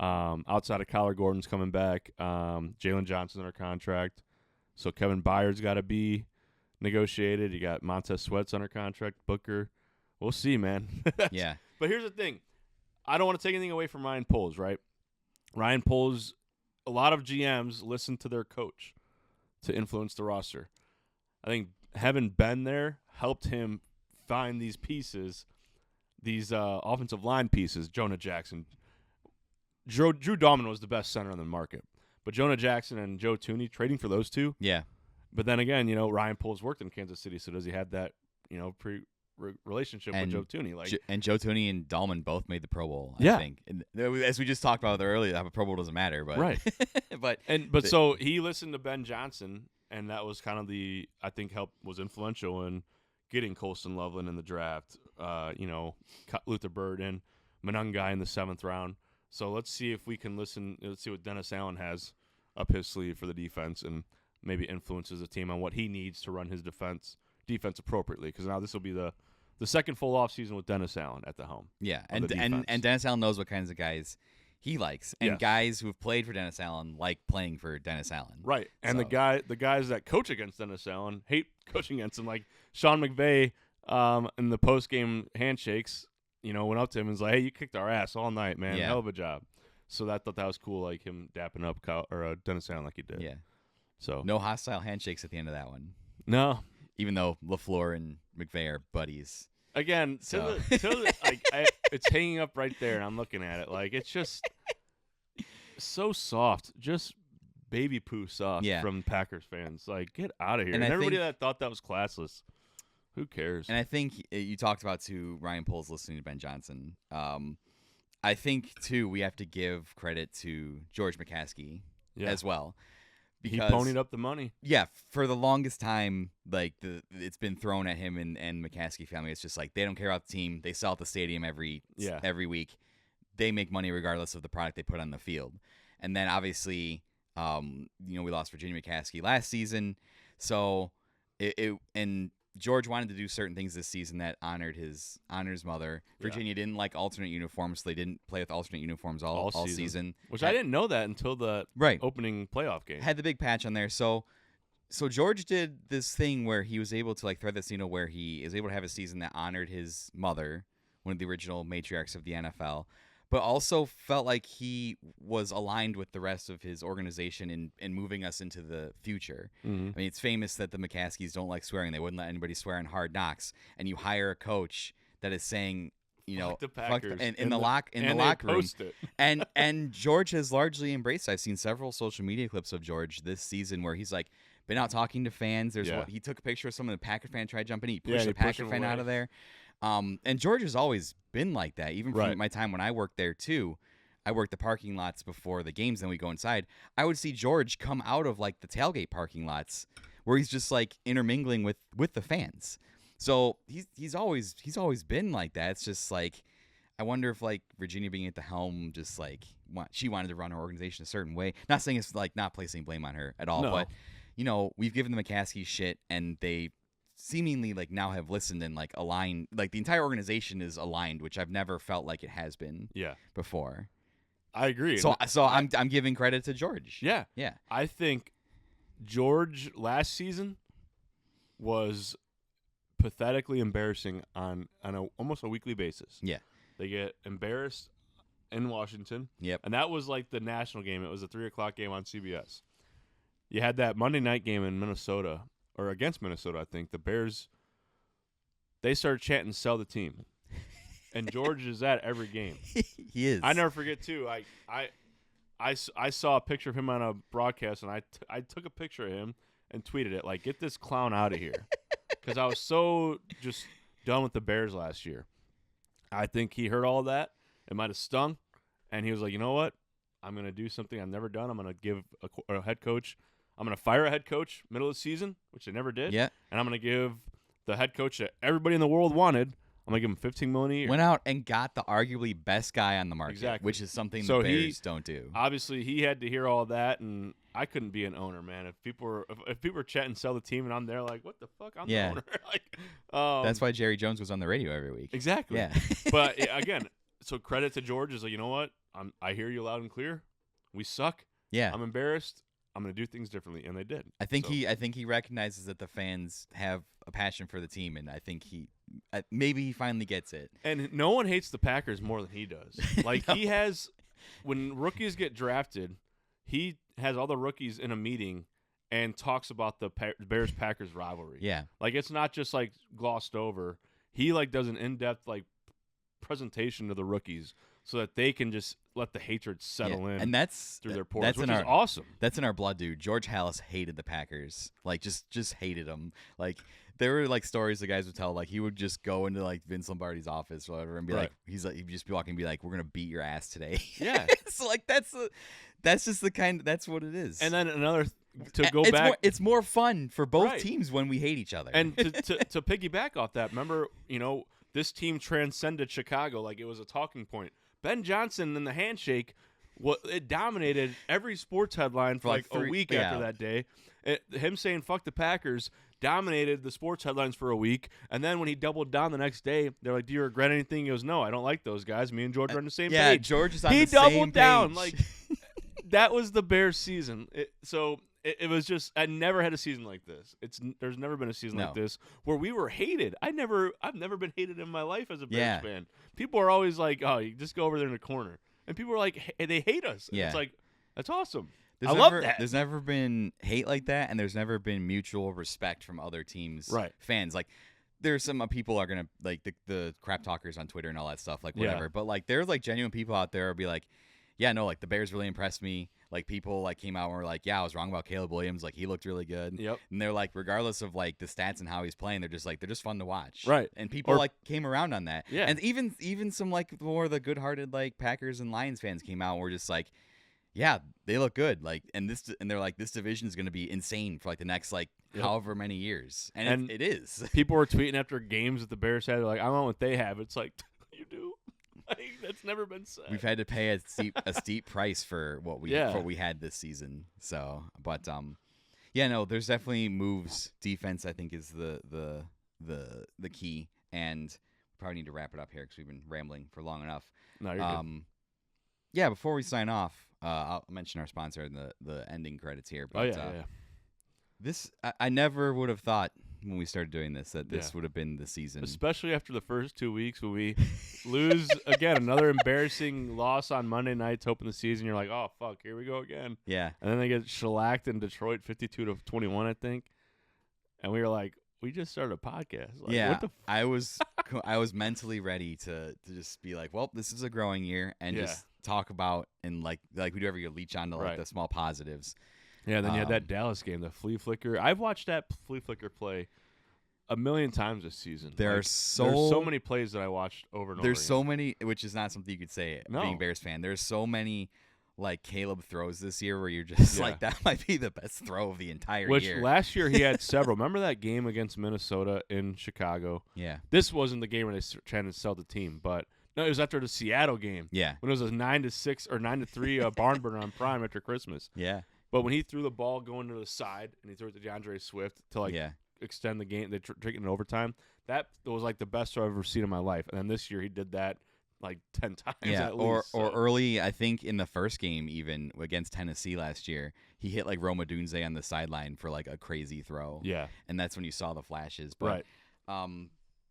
Speaker 2: Outside of Kyler Gordon's coming back, Jalen Johnson under contract. So Kevin Byard's got to be negotiated. You got Montez Sweat's under contract. Booker. We'll see, man.
Speaker 1: Yeah.
Speaker 2: But here's the thing. I don't want to take anything away from Ryan Poles, right? Ryan Poles, a lot of GMs listen to their coach to influence the roster. I think having Ben there helped him find these pieces, these offensive line pieces. Jonah Jackson. Drew Dahlman was the best center on the market. But Jonah Jackson and Joe Thuney, trading for those two.
Speaker 1: Yeah.
Speaker 2: But then again, Ryan Poles worked in Kansas City, so does he have that, relationship with Joe Thuney?
Speaker 1: And Joe Thuney and Dahlman both made the Pro Bowl,
Speaker 2: Yeah.
Speaker 1: I think. And as we just talked about earlier, a Pro Bowl doesn't matter. But
Speaker 2: right. So he listened to Ben Johnson, and that was kind of was influential in getting Colston Loveland in the draft, Luther Bird and Monangai in the 7th round. So let's see if we can let's see what Dennis Allen has up his sleeve for the defense and maybe influences the team on what he needs to run his defense appropriately. Because now this will be the second full off season with Dennis Allen at the helm.
Speaker 1: Yeah, and Dennis Allen knows what kinds of guys he likes, and guys who have played for Dennis Allen like playing for Dennis Allen.
Speaker 2: Right, and the guys that coach against Dennis Allen hate coaching against him, like Sean McVay in the post game handshakes. Went up to him and was like, "Hey, you kicked our ass all night, man.
Speaker 1: Yeah.
Speaker 2: Hell of a job." So I thought that was cool, like him dapping up Dennis Allen like he did.
Speaker 1: Yeah.
Speaker 2: So
Speaker 1: no hostile handshakes at the end of that one.
Speaker 2: No,
Speaker 1: even though LaFleur and McVay are buddies.
Speaker 2: Again, it's hanging up right there, and I'm looking at it like it's just so soft, just baby poo soft from Packers fans. Like, get out of here! And everybody that thought that was classless. Who cares?
Speaker 1: And I think you talked about, too, Ryan Poles listening to Ben Johnson. I think, too, we have to give credit to George McCaskey as well. Because,
Speaker 2: he ponied up the money.
Speaker 1: Yeah, for the longest time, it's been thrown at him and McCaskey family. It's just like they don't care about the team. They sell at the stadium every week. They make money regardless of the product they put on the field. And then, obviously, We lost Virginia McCaskey last season, so and George wanted to do certain things this season that honored his mother. Virginia didn't like alternate uniforms, so they didn't play with alternate uniforms all season.
Speaker 2: Which I didn't know that until the opening playoff game.
Speaker 1: Had the big patch on there, so George did this thing where he was able to like thread this needle where he is able to have a season that honored his mother, one of the original matriarchs of the NFL, but also felt like he was aligned with the rest of his organization in moving us into the future.
Speaker 2: Mm-hmm.
Speaker 1: I mean, it's famous that the McCaskies don't like swearing. They wouldn't let anybody swear in Hard Knocks, and you hire a coach that is saying,
Speaker 2: fuck the Packers
Speaker 1: in the locker room. and George has largely embraced. I've seen several social media clips of George this season where he's like been out talking to fans. He took a picture of someone, the Packer fan tried jumping, he pushed the Packer fan out of there. And George has always been like that, even from my time when I worked there too. I worked the parking lots before the games, then we go inside. I would see George come out of like the tailgate parking lots where he's just like intermingling with the fans. So he's always been like that. It's just like I wonder if like Virginia being at the helm, just like she wanted to run her organization a certain way. Not saying it's like not placing blame on her at all, but we've given the McCaskey shit, and they seemingly like now have listened and like aligned. Like the entire organization is aligned, which I've never felt like it has been. Before.
Speaker 2: I agree.
Speaker 1: So I'm giving credit to George.
Speaker 2: Yeah.
Speaker 1: Yeah.
Speaker 2: I think George last season was pathetically embarrassing on almost a weekly basis.
Speaker 1: Yeah.
Speaker 2: They get embarrassed in Washington.
Speaker 1: Yep.
Speaker 2: And that was like the national game. It was a 3:00 game on CBS. You had that Monday night game in Minnesota, or against Minnesota, I think. The Bears, they started chanting, "Sell the team." And George is at every game.
Speaker 1: He is.
Speaker 2: I never forget, too. I saw a picture of him on a broadcast, and I took a picture of him and tweeted it, like, get this clown out of here. Because I was so just done with the Bears last year. I think he heard all of that. It might have stung. And he was like, you know what? I'm going to do something I've never done. I'm going to give a head coach. I'm going to fire a head coach middle of the season, which they never did.
Speaker 1: Yeah.
Speaker 2: And I'm going to give the head coach that everybody in the world wanted, I'm going to give him $15 million a year.
Speaker 1: Went out and got the arguably best guy on the market,
Speaker 2: exactly.
Speaker 1: which is something the Bears don't do.
Speaker 2: Obviously, he had to hear all that, and I couldn't be an owner, man. If people were chatting, sell the team, and I'm there like, what the fuck? I'm the owner.
Speaker 1: That's why Jerry Jones was on the radio every week.
Speaker 2: Exactly.
Speaker 1: Yeah.
Speaker 2: But again, so credit to George is like, you know what? I hear you loud and clear. We suck.
Speaker 1: Yeah.
Speaker 2: I'm embarrassed. I'm going to do things differently, and they did.
Speaker 1: I think he recognizes that the fans have a passion for the team, and I think maybe he finally gets it.
Speaker 2: And no one hates the Packers more than he does. Like he has, when rookies get drafted, he has all the rookies in a meeting and talks about the Bears-Packers rivalry.
Speaker 1: Yeah, like
Speaker 2: it's not just like glossed over. He like does an in-depth like presentation to the rookies so that they can just let the hatred settle in,
Speaker 1: and that's
Speaker 2: through their pores, which is awesome.
Speaker 1: That's in our blood, dude. George Halas hated the Packers, like just hated them. Like there were like stories the guys would tell, like he would just go into like Vince Lombardi's office or whatever and be like, he'd just be walking and be like, "We're gonna beat your ass today."
Speaker 2: Yeah.
Speaker 1: So like that's just the kind. That's what it is.
Speaker 2: And then another to go back,
Speaker 1: it's more fun for both teams when we hate each other.
Speaker 2: And to piggyback off that, remember, this team transcended Chicago like it was a talking point. Ben Johnson and the handshake, it dominated every sports headline for like a week after that day. Him saying "fuck the Packers" dominated the sports headlines for a week, and then when he doubled down the next day, they're like, "Do you regret anything?" He goes, "No, I don't like those guys. Me and George are on the same page."
Speaker 1: Yeah, George is on
Speaker 2: the
Speaker 1: the same page.
Speaker 2: He doubled down. Like that was the Bears season. It was just I never had a season like this. There's never been a season like this where we were hated. I've never been hated in my life as a Bears fan. People are always like, "Oh, you just go over there in the corner," and people are like, they hate us. And it's like that's awesome. I love that.
Speaker 1: There's never been hate like that, and there's never been mutual respect from other teams' fans. Like there's some people are gonna like the crap talkers on Twitter and all that stuff, like whatever. But like there's like genuine people out there who'll be like, "Yeah, no, like the Bears really impressed me." Like people like came out and were like, "Yeah, I was wrong about Caleb Williams. Like he looked really good."
Speaker 2: Yep.
Speaker 1: And they're like, regardless of like the stats and how he's playing, they're just fun to watch.
Speaker 2: Right.
Speaker 1: And people like came around on that.
Speaker 2: Yeah.
Speaker 1: And even some like more the good-hearted like Packers and Lions fans came out and were just like, "Yeah, they look good." Like and they're like, this division is going to be insane for like the next like however many years. And it is.
Speaker 2: People were tweeting after games that the Bears had. They're like, "I don't know what they have." It's like, you do. Like, That's never been said.
Speaker 1: We've had to pay a steep price for what we had this season. So, but no, there's definitely moves. Defense, I think, is the key, and we probably need to wrap it up here because we've been rambling for long enough.
Speaker 2: No, you're good.
Speaker 1: Yeah, before we sign off, I'll mention our sponsor in the ending credits here. But, this I never would have thought when we started doing this that this would have been the season.
Speaker 2: Especially after the first 2 weeks when we lose again, another embarrassing loss on Monday night to open the season. You're like, oh fuck, here we go again.
Speaker 1: Yeah.
Speaker 2: And then they get shellacked in Detroit 52-21, I think. And we were like, we just started a podcast. Like,
Speaker 1: yeah.
Speaker 2: What the
Speaker 1: I was mentally ready to just be like, well, this is a growing year, and just talk about and like we do every year, leech on to like the small positives.
Speaker 2: Yeah, then you had that Dallas game, the flea flicker. I've watched that flea flicker play a million times this season.
Speaker 1: There's
Speaker 2: so many plays that I watched over and over.
Speaker 1: There's so many, which is not something you could say being a Bears fan. There's so many like Caleb throws this year where you're just like, that might be the best throw of the entire year.
Speaker 2: Which last year he had several. Remember that game against Minnesota in Chicago?
Speaker 1: Yeah.
Speaker 2: This wasn't the game where they tried to sell the team, but no, it was after the Seattle game.
Speaker 1: Yeah.
Speaker 2: When it was a 9-6 or 9-3 barn burner on Prime after Christmas.
Speaker 1: Yeah.
Speaker 2: But when he threw the ball going to the side and he threw it to DeAndre Swift to extend the game, they taking it in overtime. That was like the best throw I've ever seen in my life. And then this year he did that like 10 times.
Speaker 1: Yeah,
Speaker 2: at least,
Speaker 1: or early, I think in the first game even against Tennessee last year, he hit like Roma Dunze on the sideline for like a crazy throw.
Speaker 2: Yeah,
Speaker 1: and that's when you saw the flashes. But,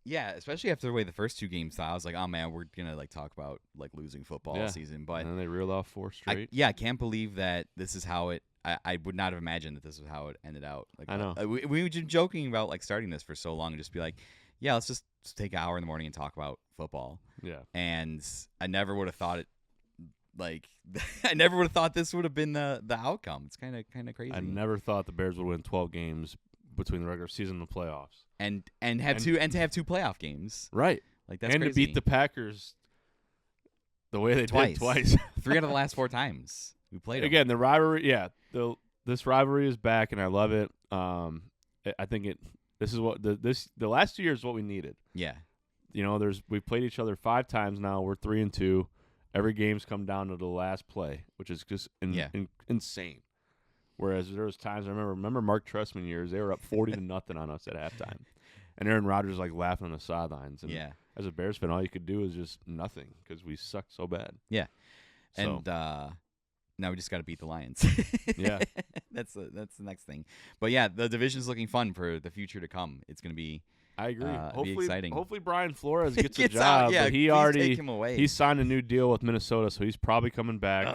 Speaker 1: yeah, especially after the way the first 2 games thought, I was like, oh man, we're gonna like talk about like losing football season. But
Speaker 2: and then they reeled off 4 straight.
Speaker 1: I can't believe that this is how it. I would not have imagined that this was how it ended out. Like,
Speaker 2: I know
Speaker 1: we were just joking about like starting this for so long and just be like, yeah, let's just take an hour in the morning and talk about football.
Speaker 2: Yeah.
Speaker 1: And I never would have thought it like I never would have thought this would have been the outcome. It's kind of crazy.
Speaker 2: I never thought the Bears would win 12 games between the regular season and the playoffs.
Speaker 1: And to have 2 playoff games.
Speaker 2: Right.
Speaker 1: Like that's
Speaker 2: and
Speaker 1: crazy.
Speaker 2: To beat the Packers the way they did twice.
Speaker 1: 3 out of the last 4 times we played them.
Speaker 2: Again, the rivalry, this rivalry is back and I love it. I think this is what the last 2 years is what we needed.
Speaker 1: Yeah.
Speaker 2: You know, we've played each other 5 times now. We're 3-2. Every game's come down to the last play, which is just insane. Whereas there was times I remember Mark Trestman years, they were up 40-0 on us at halftime, and Aaron Rodgers like laughing on the sidelines. And as a Bears fan, all you could do is just nothing because we suck so bad.
Speaker 1: Yeah, and now we just got to beat the Lions.
Speaker 2: Yeah,
Speaker 1: that's the next thing. But yeah, the division's looking fun for the future to come. It's going to be.
Speaker 2: I agree.
Speaker 1: Hopefully, be exciting.
Speaker 2: Hopefully Brian Flores gets a job.
Speaker 1: Out, yeah,
Speaker 2: but he signed a new deal with Minnesota, so he's probably coming back.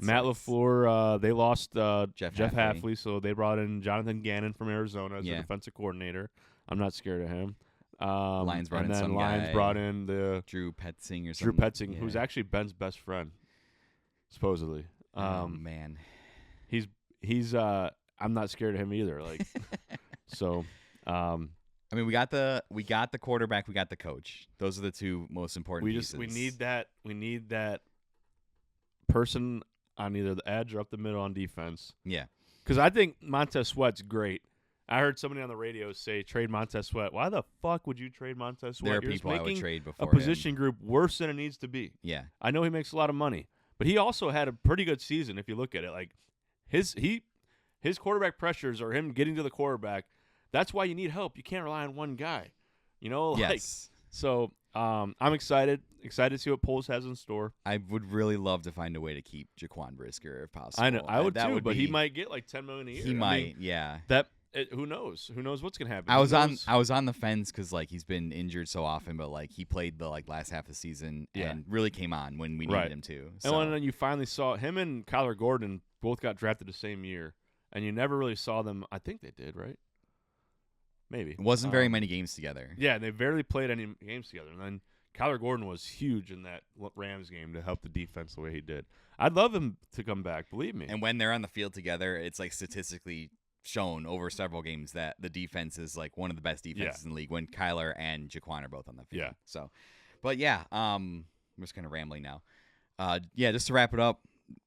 Speaker 2: Matt LaFleur, they lost Jeff Hafley, so they brought in Jonathan Gannon from Arizona as the defensive coordinator. I'm not scared of him.
Speaker 1: Lions brought in some
Speaker 2: Lions
Speaker 1: guy,
Speaker 2: brought in the
Speaker 1: Drew Petzing or something.
Speaker 2: Who's actually Ben's best friend, supposedly.
Speaker 1: Man,
Speaker 2: he's I'm not scared of him either. Like, so.
Speaker 1: I mean, we got the quarterback, we got the coach. Those are the 2 most important pieces.
Speaker 2: We need that person on either the edge or up the middle on defense.
Speaker 1: Yeah.
Speaker 2: Because I think Montez Sweat's great. I heard somebody on the radio say, trade Montez Sweat. Why the fuck would you trade Montez Sweat?
Speaker 1: There are people I would trade before
Speaker 2: a position group worse than it needs to be.
Speaker 1: Yeah.
Speaker 2: I know he makes a lot of money, but he also had a pretty good season if you look at it. Like his quarterback pressures or him getting to the quarterback, that's why you need help. You can't rely on one guy. You know? Like,
Speaker 1: yes.
Speaker 2: So I'm excited to see what Poles has in store.
Speaker 1: I would really love to find a way to keep Jaquan Brisker if possible.
Speaker 2: I know, I would too, but he might get like $10 million a year.
Speaker 1: He might, yeah.
Speaker 2: Who knows? Who knows what's gonna happen?
Speaker 1: I was on the fence because like he's been injured so often, but like he played the like last half of the season and really came on when we needed him to. So.
Speaker 2: And when you finally saw him and Kyler Gordon both got drafted the same year, and you never really saw them. I think they did, right? Maybe.
Speaker 1: It wasn't very many games together.
Speaker 2: Yeah, they barely played any games together. And then Kyler Gordon was huge in that Rams game to help the defense the way he did. I'd love him to come back, believe me.
Speaker 1: And when they're on the field together, it's like statistically shown over several games that the defense is like one of the best defenses in the league when Kyler and Jaquan are both on the field.
Speaker 2: Yeah.
Speaker 1: So, but yeah, I'm just kind of rambling now. Just to wrap it up,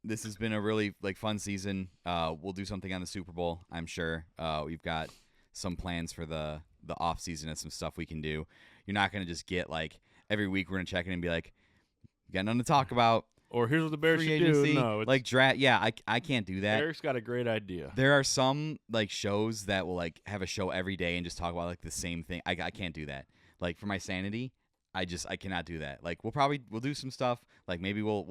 Speaker 1: this has been a really like fun season. We'll do something on the Super Bowl, I'm sure. We've got some plans for the off season and some stuff we can do. You're not going to just get like every week we're going to check in and be like, We got nothing to talk about.
Speaker 2: Or here's what the Bears
Speaker 1: Free
Speaker 2: should
Speaker 1: agency,
Speaker 2: do. No, it's,
Speaker 1: like draft. Yeah, I can't do that.
Speaker 2: Eric's got a great idea.
Speaker 1: There are some like shows that will like have a show every day and just talk about like the same thing. I can't do that. Like for my sanity, I cannot do that. Like we'll do some stuff. Like maybe we'll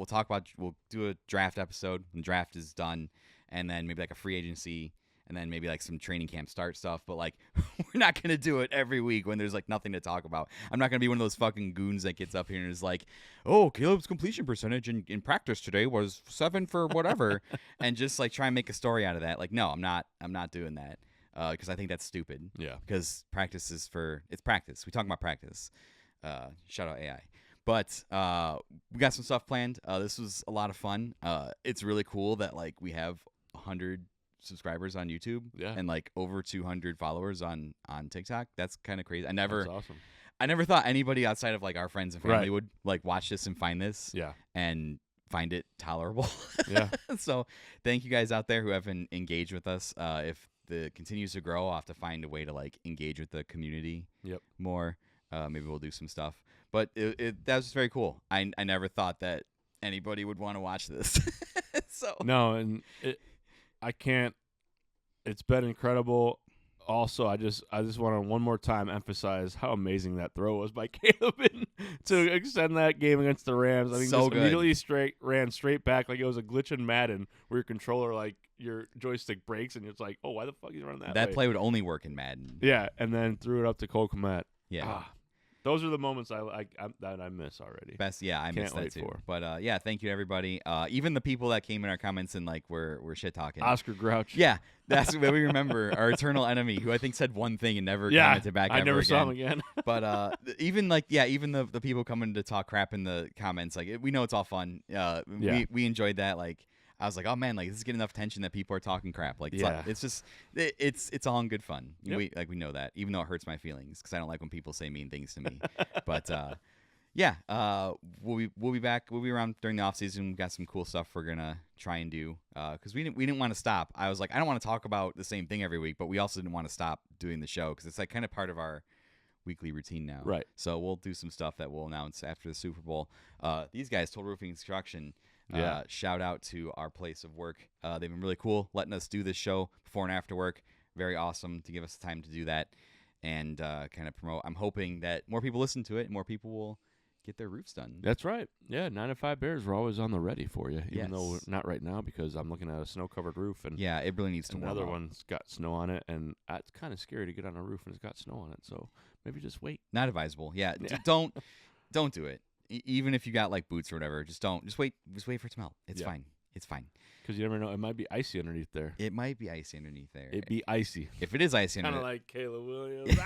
Speaker 1: do a draft episode when draft is done, and then maybe like a free agency, and then maybe like some training camp start stuff. But like we're not gonna do it every week when there's like nothing to talk about. I'm not gonna be one of those fucking goons that gets up here and is like, oh, Caleb's completion percentage in practice today was 7 for whatever, and just like try and make a story out of that. Like no, I'm not doing that because I think that's stupid.
Speaker 2: Yeah.
Speaker 1: Because practice is it's practice. We talk about practice. Shout out AI. But we got some stuff planned. This was a lot of fun. It's really cool that like we have 100 subscribers on YouTube and like over 200 followers on TikTok. That's kind of crazy.
Speaker 2: That's awesome.
Speaker 1: I never thought anybody outside of like our friends and family would like watch this and find this and find it tolerable.
Speaker 2: Yeah.
Speaker 1: So thank you guys out there who have engaged with us. If the continues to grow, I'll have to find a way to like engage with the community more. Maybe we'll do some stuff. But that was just very cool. I never thought that anybody would want to watch this. So
Speaker 2: no, and I can't. It's been incredible. Also, I just want to one more time emphasize how amazing that throw was by Caleb to extend that game against the Rams. I mean,
Speaker 1: so
Speaker 2: just
Speaker 1: good.
Speaker 2: Immediately ran straight back like it was a glitch in Madden where your controller, like your joystick breaks and it's like, oh, why the fuck is he running that way?
Speaker 1: That play would only work in Madden.
Speaker 2: Yeah, and then threw it up to Cole Kmet.
Speaker 1: Yeah.
Speaker 2: Those are the moments that I miss already.
Speaker 1: I miss that too. But yeah, thank you everybody. Even the people that came in our comments and like were shit talking.
Speaker 2: Oscar Grouch.
Speaker 1: Yeah, that's what we remember. Our eternal enemy, who I think said one thing and never commented back.
Speaker 2: I never saw him again.
Speaker 1: But even the people coming to talk crap in the comments, like we know it's all fun. We enjoyed that. Like I was like, oh man, like this is getting enough tension that people are talking crap. Like it's just it's all in good fun. Yep. We know that, even though it hurts my feelings because I don't like when people say mean things to me. But we'll be back. We'll be around during the off season. We've got some cool stuff we're gonna try and do because we didn't want to stop. I was like, I don't want to talk about the same thing every week, but we also didn't want to stop doing the show because it's like kind of part of our weekly routine now.
Speaker 2: Right.
Speaker 1: So we'll do some stuff that we'll announce after the Super Bowl. These guys, Total Roofing Construction. Shout out to our place of work. They've been really cool letting us do this show before and after work. Very awesome to give us the time to do that and kind of promote. I'm hoping that more people listen to it and more people will get their roofs done.
Speaker 2: That's right. Yeah, 9 to 5 Bears, we're always on the ready for you, even though not right now because I'm looking at a snow-covered roof. And
Speaker 1: yeah, it really needs to warm up.
Speaker 2: Another one's got snow on it, and it's kind of scary to get on a roof and it's got snow on it. So maybe just wait.
Speaker 1: Not advisable. Yeah. Don't do it. Even if you got like boots or whatever, just wait for it to melt. It's fine. It's fine.
Speaker 2: Because you never know, it might be icy underneath there.
Speaker 1: It might be icy underneath there.
Speaker 2: It'd be icy.
Speaker 1: If it is icy under
Speaker 2: there. Kind of like Caleb Williams.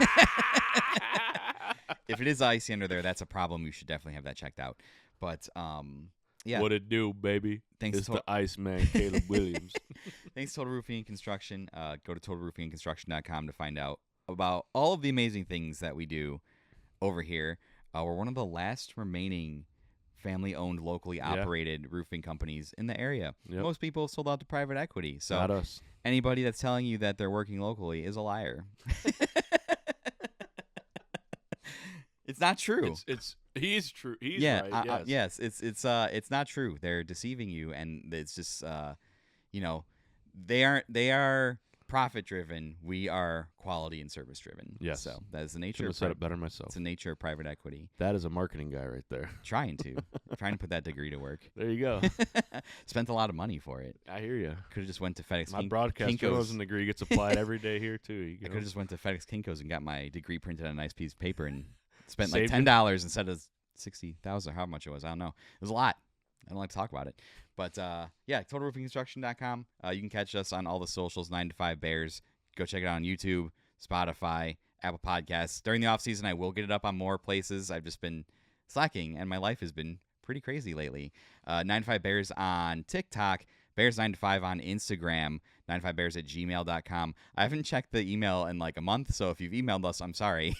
Speaker 1: If it is icy under there, that's a problem. You should definitely have that checked out. But yeah.
Speaker 2: What it do, baby?
Speaker 1: Thanks
Speaker 2: it's the Iceman, Caleb Williams.
Speaker 1: Thanks to Total Roofing and Construction. Go to totalroofingandconstruction.com to find out about all of the amazing things that we do over here. We're one of the last remaining family-owned, locally operated roofing companies in the area. Yep. Most people sold out to private equity. So
Speaker 2: not us.
Speaker 1: Anybody that's telling you that they're working locally is a liar. It's not true.
Speaker 2: He's true. He's right.
Speaker 1: Yes. It's not true. They're deceiving you, and it's just they are profit driven. We are quality and service driven.
Speaker 2: Yes.
Speaker 1: So that is the nature.
Speaker 2: Couldn't have said it better myself.
Speaker 1: It's the nature of private equity.
Speaker 2: That is a marketing guy right there.
Speaker 1: Trying to put that degree to work.
Speaker 2: There you go.
Speaker 1: Spent a lot of money for it.
Speaker 2: I hear you.
Speaker 1: Could have just went to FedEx.
Speaker 2: My broadcast journalism degree gets applied every day here too.
Speaker 1: I could have just went to FedEx Kinko's and got my degree printed on a nice piece of paper and spent like $10 instead of $60,000. How much it was? I don't know. It was a lot. I don't like to talk about it. But totalroofingconstruction.com. You can catch us on all the socials, 9 to 5 Bears. Go check it out on YouTube, Spotify, Apple Podcasts. During the off season, I will get it up on more places. I've just been slacking, and my life has been pretty crazy lately. 9 to 5 Bears on TikTok, Bears 9 to 5 on Instagram, 9to5bears@gmail.com. I haven't checked the email in like a month, so if you've emailed us, I'm sorry.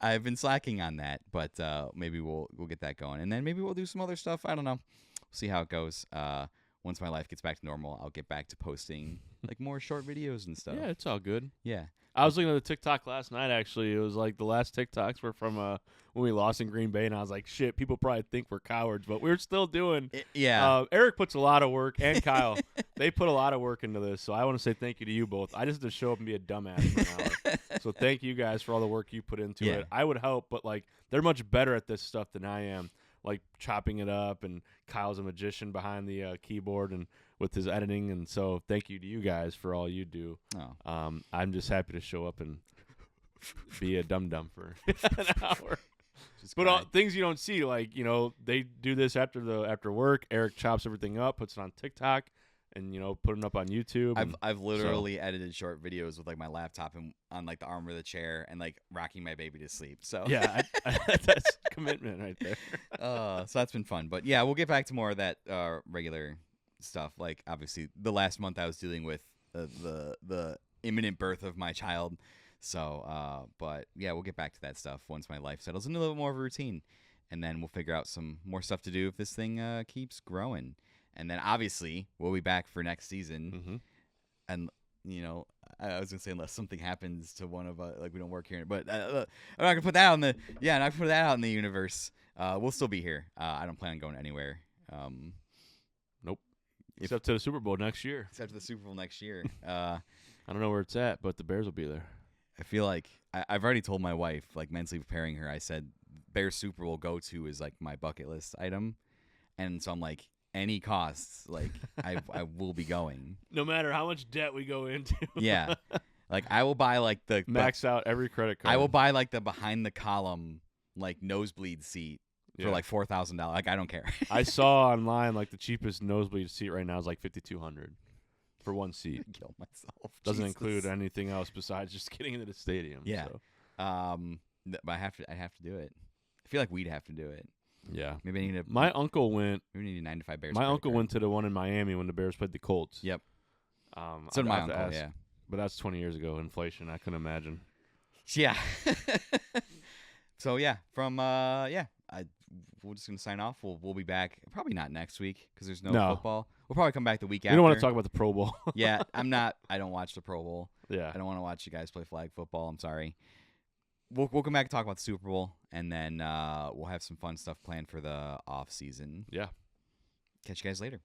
Speaker 1: I've been slacking on that, but maybe we'll get that going, and then maybe we'll do some other stuff. I don't know. We'll see how it goes. Once my life gets back to normal, I'll get back to posting like more short videos and stuff.
Speaker 2: Yeah, it's all good.
Speaker 1: Yeah.
Speaker 2: I was looking at the TikTok last night, actually. It was like the last TikToks were from when we lost in Green Bay, and I was like, shit, people probably think we're cowards, but we're still doing. Eric puts a lot of work, and Kyle. They put a lot of work into this, so I want to say thank you to you both. I just had to show up and be a dumbass for an hour. So thank you guys for all the work you put into it. I would help, but, like, they're much better at this stuff than I am, like chopping it up, and Kyle's a magician behind the keyboard and with his editing, and so thank you to you guys for all you do. I'm just happy to show up and be a dum-dum for an hour. But things you don't see, like, they do this after work. Eric chops everything up, puts it on TikTok, and put it up on YouTube.
Speaker 1: I've literally edited short videos with like my laptop and on like the arm of the chair and like rocking my baby to sleep. So
Speaker 2: yeah, that's commitment right there.
Speaker 1: So that's been fun. But yeah, we'll get back to more of that regular stuff. Like obviously the last month I was dealing with the imminent birth of my child. So but yeah, we'll get back to that stuff once my life settles into a little more of a routine, and then we'll figure out some more stuff to do if this thing keeps growing. And then obviously we'll be back for next season. And I was gonna say unless something happens to one of us, like we don't work here, but I'm not gonna put that out in the universe. We'll still be here. I don't plan on going anywhere.
Speaker 2: Nope. Except to the Super Bowl next year.
Speaker 1: Except to the Super Bowl next year.
Speaker 2: I don't know where it's at, but the Bears will be there.
Speaker 1: I feel like I've already told my wife, like mentally preparing her. I said Bears Super Bowl go-to is like my bucket list item, and so I'm like, any costs, like I will be going.
Speaker 2: No matter how much debt we go into.
Speaker 1: Yeah. Like I will buy like the
Speaker 2: max out every credit card.
Speaker 1: I will buy like the behind the column like nosebleed seat for like $4,000. Like I don't care.
Speaker 2: I saw online like the cheapest nosebleed seat right now is like $5,200 for one seat.
Speaker 1: I'd kill myself.
Speaker 2: Doesn't include anything else besides just getting into the stadium.
Speaker 1: Yeah.
Speaker 2: So.
Speaker 1: But I have to do it. I feel like we'd have to do it.
Speaker 2: Yeah.
Speaker 1: Maybe I need to.
Speaker 2: My uncle went.
Speaker 1: Maybe we need a 9 to 5 Bears.
Speaker 2: My uncle went to the one in Miami when the Bears played the Colts.
Speaker 1: Yep. So did my uncle. Yeah.
Speaker 2: But that's 20 years ago. Inflation. I couldn't imagine.
Speaker 1: Yeah. So yeah, we're just gonna sign off. We'll be back. Probably not next week because there's no football. We'll probably come back the week after.
Speaker 2: We don't want to talk about the Pro Bowl.
Speaker 1: Yeah, I don't watch the Pro Bowl.
Speaker 2: Yeah.
Speaker 1: I don't want to watch you guys play flag football. I'm sorry. We'll come back and talk about the Super Bowl, and then we'll have some fun stuff planned for the off season.
Speaker 2: Yeah.
Speaker 1: Catch you guys later.